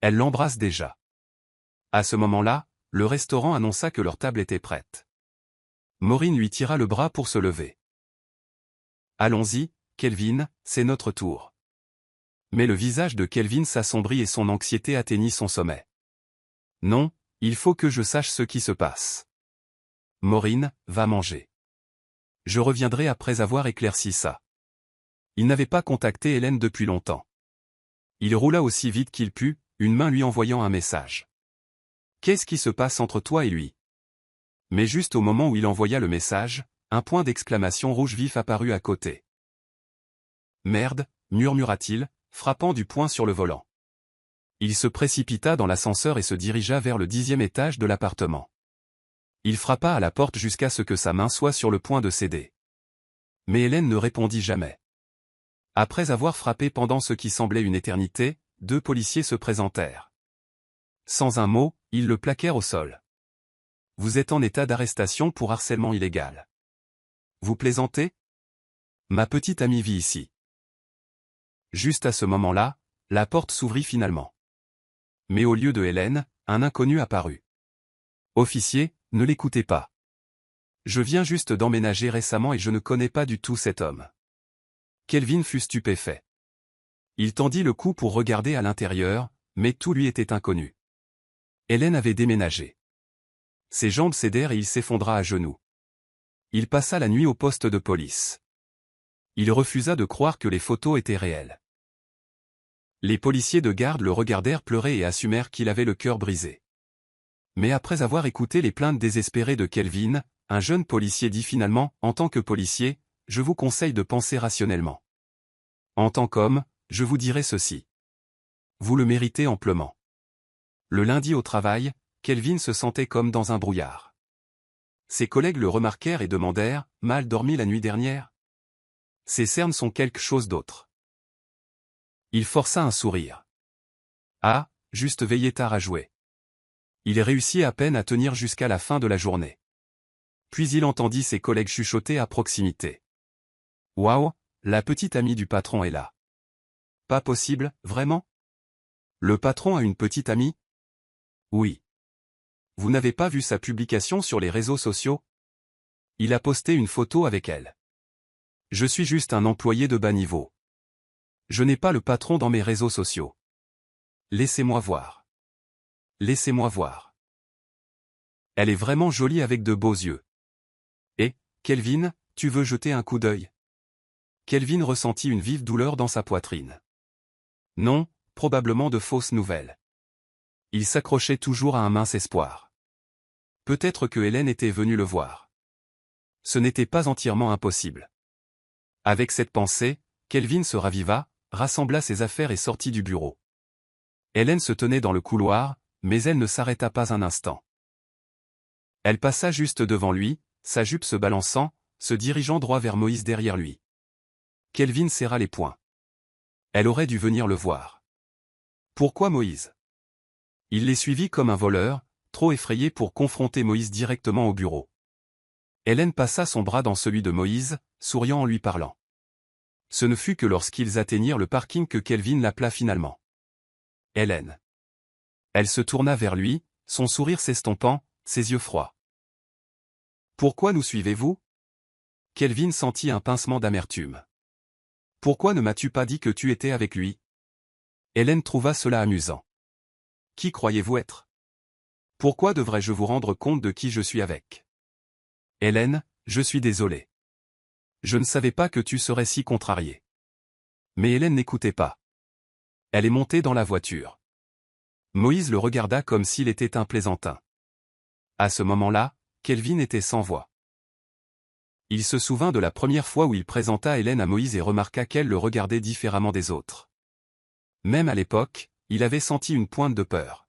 Elle l'embrasse déjà. À ce moment-là, le restaurant annonça que leur table était prête. Maureen lui tira le bras pour se lever. Allons-y, Kelvin, c'est notre tour. Mais le visage de Kelvin s'assombrit et son anxiété atteignit son sommet. Non, il faut que je sache ce qui se passe. Maureen, va manger. Je reviendrai après avoir éclairci ça. Il n'avait pas contacté Hélène depuis longtemps. Il roula aussi vite qu'il put, une main lui envoyant un message. Qu'est-ce qui se passe entre toi et lui? Mais juste au moment où il envoya le message, un point d'exclamation rouge vif apparut à côté. Merde, murmura-t-il, frappant du poing sur le volant. Il se précipita dans l'ascenseur et se dirigea vers le 10e étage de l'appartement. Il frappa à la porte jusqu'à ce que sa main soit sur le point de céder. Mais Hélène ne répondit jamais. Après avoir frappé pendant ce qui semblait une éternité, 2 policiers se présentèrent. Sans un mot, ils le plaquèrent au sol. Vous êtes en état d'arrestation pour harcèlement illégal. Vous plaisantez? Ma petite amie vit ici. Juste à ce moment-là, la porte s'ouvrit finalement. Mais au lieu de Hélène, un inconnu apparut. Officier, ne l'écoutez pas. Je viens juste d'emménager récemment et je ne connais pas du tout cet homme. Kelvin fut stupéfait. Il tendit le cou pour regarder à l'intérieur, mais tout lui était inconnu. Hélène avait déménagé. Ses jambes cédèrent et il s'effondra à genoux. Il passa la nuit au poste de police. Il refusa de croire que les photos étaient réelles. Les policiers de garde le regardèrent pleurer et assumèrent qu'il avait le cœur brisé. Mais après avoir écouté les plaintes désespérées de Kelvin, un jeune policier dit finalement, en tant que policier, je vous conseille de penser rationnellement. En tant qu'homme, je vous dirai ceci. Vous le méritez amplement. Le lundi au travail, Kelvin se sentait comme dans un brouillard. Ses collègues le remarquèrent et demandèrent « Mal dormi la nuit dernière ?» Ses cernes sont quelque chose d'autre. Il força un sourire. Ah, juste veillé tard à jouer. Il réussit à peine à tenir jusqu'à la fin de la journée. Puis il entendit ses collègues chuchoter à proximité. Waouh, la petite amie du patron est là. Pas possible, vraiment? Le patron a une petite amie? Oui. Vous n'avez pas vu sa publication sur les réseaux sociaux? Il a posté une photo avec elle. Je suis juste un employé de bas niveau. Je n'ai pas le patron dans mes réseaux sociaux. Laissez-moi voir. Laissez-moi voir. Elle est vraiment jolie avec de beaux yeux. Et, Kelvin, tu veux jeter un coup d'œil? Kelvin ressentit une vive douleur dans sa poitrine. Non, probablement de fausses nouvelles. Il s'accrochait toujours à un mince espoir. Peut-être que Hélène était venue le voir. Ce n'était pas entièrement impossible. Avec cette pensée, Kelvin se raviva, rassembla ses affaires et sortit du bureau. Hélène se tenait dans le couloir, mais elle ne s'arrêta pas un instant. Elle passa juste devant lui, sa jupe se balançant, se dirigeant droit vers Moïse derrière lui. Kelvin serra les poings. Elle aurait dû venir le voir. Pourquoi Moïse? Il les suivit comme un voleur, trop effrayé pour confronter Moïse directement au bureau. Hélène passa son bras dans celui de Moïse, souriant en lui parlant. Ce ne fut que lorsqu'ils atteignirent le parking que Kelvin l'appela finalement. Hélène. Elle se tourna vers lui, son sourire s'estompant, ses yeux froids. Pourquoi nous suivez-vous? Kelvin sentit un pincement d'amertume. Pourquoi ne m'as-tu pas dit que tu étais avec lui? Hélène trouva cela amusant. Qui croyez-vous être? Pourquoi devrais-je vous rendre compte de qui je suis avec? Hélène, je suis désolé. Je ne savais pas que tu serais si contrariée. Mais Hélène n'écoutait pas. Elle est montée dans la voiture. Moïse le regarda comme s'il était un plaisantin. À ce moment-là, Kelvin était sans voix. Il se souvint de la première fois où il présenta Hélène à Moïse et remarqua qu'elle le regardait différemment des autres. Même à l'époque, il avait senti une pointe de peur.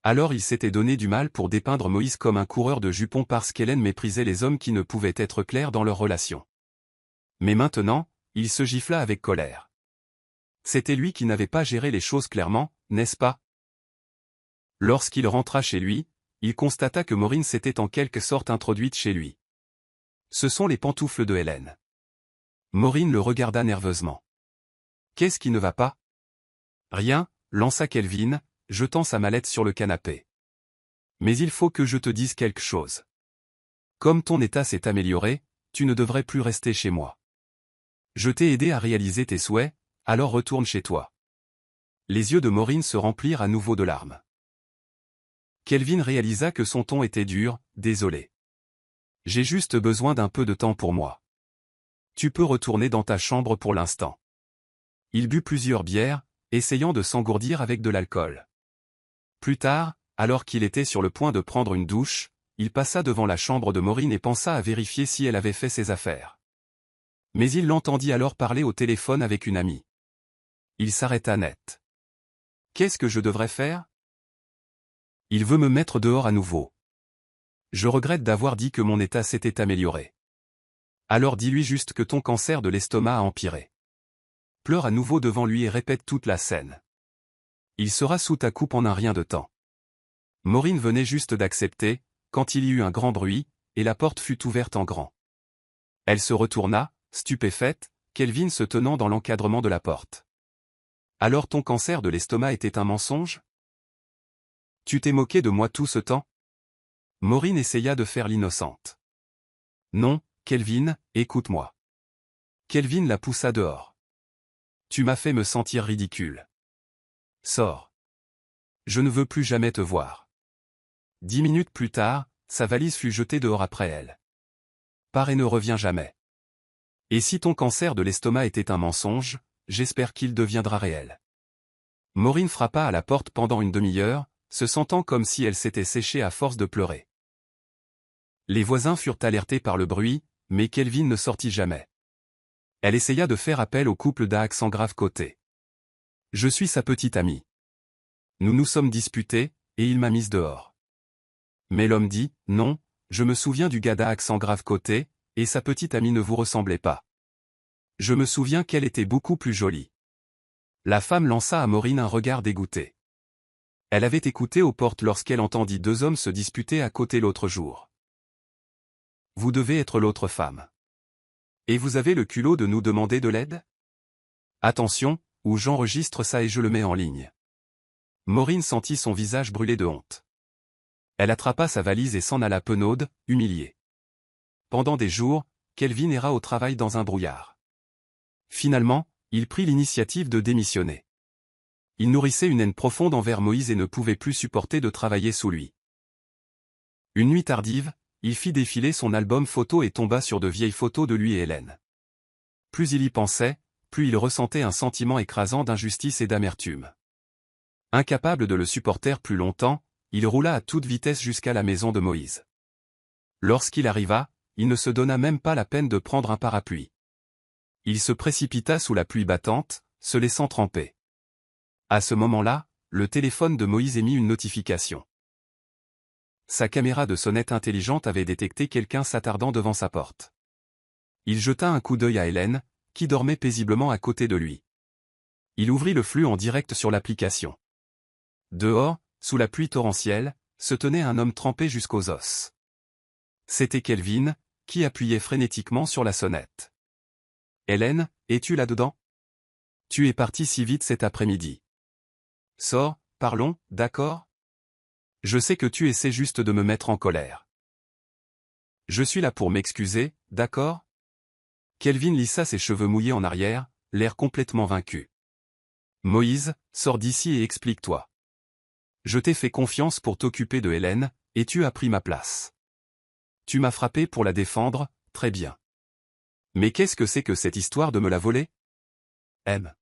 Alors il s'était donné du mal pour dépeindre Moïse comme un coureur de jupons parce qu'Hélène méprisait les hommes qui ne pouvaient être clairs dans leur relation. Mais maintenant, il se gifla avec colère. C'était lui qui n'avait pas géré les choses clairement, n'est-ce pas? Lorsqu'il rentra chez lui, il constata que Maureen s'était en quelque sorte introduite chez lui. Ce sont les pantoufles de Hélène. Maureen le regarda nerveusement. Qu'est-ce qui ne va pas? Rien, lança Kelvin, jetant sa mallette sur le canapé. Mais il faut que je te dise quelque chose. Comme ton état s'est amélioré, tu ne devrais plus rester chez moi. Je t'ai aidé à réaliser tes souhaits, alors retourne chez toi. Les yeux de Maureen se remplirent à nouveau de larmes. Kelvin réalisa que son ton était dur, désolé. J'ai juste besoin d'un peu de temps pour moi. Tu peux retourner dans ta chambre pour l'instant. Il but plusieurs bières, essayant de s'engourdir avec de l'alcool. Plus tard, alors qu'il était sur le point de prendre une douche, il passa devant la chambre de Maureen et pensa à vérifier si elle avait fait ses affaires. Mais il l'entendit alors parler au téléphone avec une amie. Il s'arrêta net. Qu'est-ce que je devrais faire? Il veut me mettre dehors à nouveau. Je regrette d'avoir dit que mon état s'était amélioré. Alors dis-lui juste que ton cancer de l'estomac a empiré. Pleure à nouveau devant lui et répète toute la scène. Il sera sous ta coupe en un rien de temps. Maureen venait juste d'accepter, quand il y eut un grand bruit, et la porte fut ouverte en grand. Elle se retourna, stupéfaite, Kelvin se tenant dans l'encadrement de la porte. Alors ton cancer de l'estomac était un mensonge? Tu t'es moqué de moi tout ce temps? Maureen essaya de faire l'innocente. Non, Kelvin, écoute-moi. Kelvin la poussa dehors. Tu m'as fait me sentir ridicule. Sors. Je ne veux plus jamais te voir. 10 minutes plus tard, sa valise fut jetée dehors après elle. Pars et ne reviens jamais. Et si ton cancer de l'estomac était un mensonge, j'espère qu'il deviendra réel. Maureen frappa à la porte pendant une demi-heure, se sentant comme si elle s'était séchée à force de pleurer. Les voisins furent alertés par le bruit, mais Kelvin ne sortit jamais. Elle essaya de faire appel au couple d'un accent grave côté. Je suis sa petite amie. Nous nous sommes disputés, et il m'a mise dehors. Mais l'homme dit, non, Je me souviens du gars à accent grave côté, et sa petite amie ne vous ressemblait pas. Je me souviens qu'elle était beaucoup plus jolie. La femme lança à Maureen un regard dégoûté. Elle avait écouté aux portes lorsqu'elle entendit deux hommes se disputer à côté l'autre jour. Vous devez être l'autre femme. Et vous avez le culot de nous demander de l'aide? Attention, ou j'enregistre ça et je le mets en ligne. Maureen sentit son visage brûler de honte. Elle attrapa sa valise et s'en alla penaude, humiliée. Pendant des jours, Kelvin erra au travail dans un brouillard. Finalement, il prit l'initiative de démissionner. Il nourrissait une haine profonde envers Moïse et ne pouvait plus supporter de travailler sous lui. Une nuit tardive, il fit défiler son album photo et tomba sur de vieilles photos de lui et Hélène. Plus il y pensait, plus il ressentait un sentiment écrasant d'injustice et d'amertume. Incapable de le supporter plus longtemps, il roula à toute vitesse jusqu'à la maison de Moïse. Lorsqu'il arriva, il ne se donna même pas la peine de prendre un parapluie. Il se précipita sous la pluie battante, se laissant tremper. À ce moment-là, le téléphone de Moïse émit une notification. Sa caméra de sonnette intelligente avait détecté quelqu'un s'attardant devant sa porte. Il jeta un coup d'œil à Hélène, qui dormait paisiblement à côté de lui. Il ouvrit le flux en direct sur l'application. Dehors, sous la pluie torrentielle, se tenait un homme trempé jusqu'aux os. C'était Kelvin, qui appuyait frénétiquement sur la sonnette. « Hélène, es-tu là-dedans? Tu es partie si vite cet après-midi. Sors, parlons, d'accord? Je sais que tu essaies juste de me mettre en colère. Je suis là pour m'excuser, d'accord? » Kelvin lissa ses cheveux mouillés en arrière, l'air complètement vaincu. « Moïse, sors d'ici et explique-toi. Je t'ai fait confiance pour t'occuper de Hélène, et tu as pris ma place. Tu m'as frappé pour la défendre, très bien. Mais qu'est-ce que c'est que cette histoire de me la voler? M.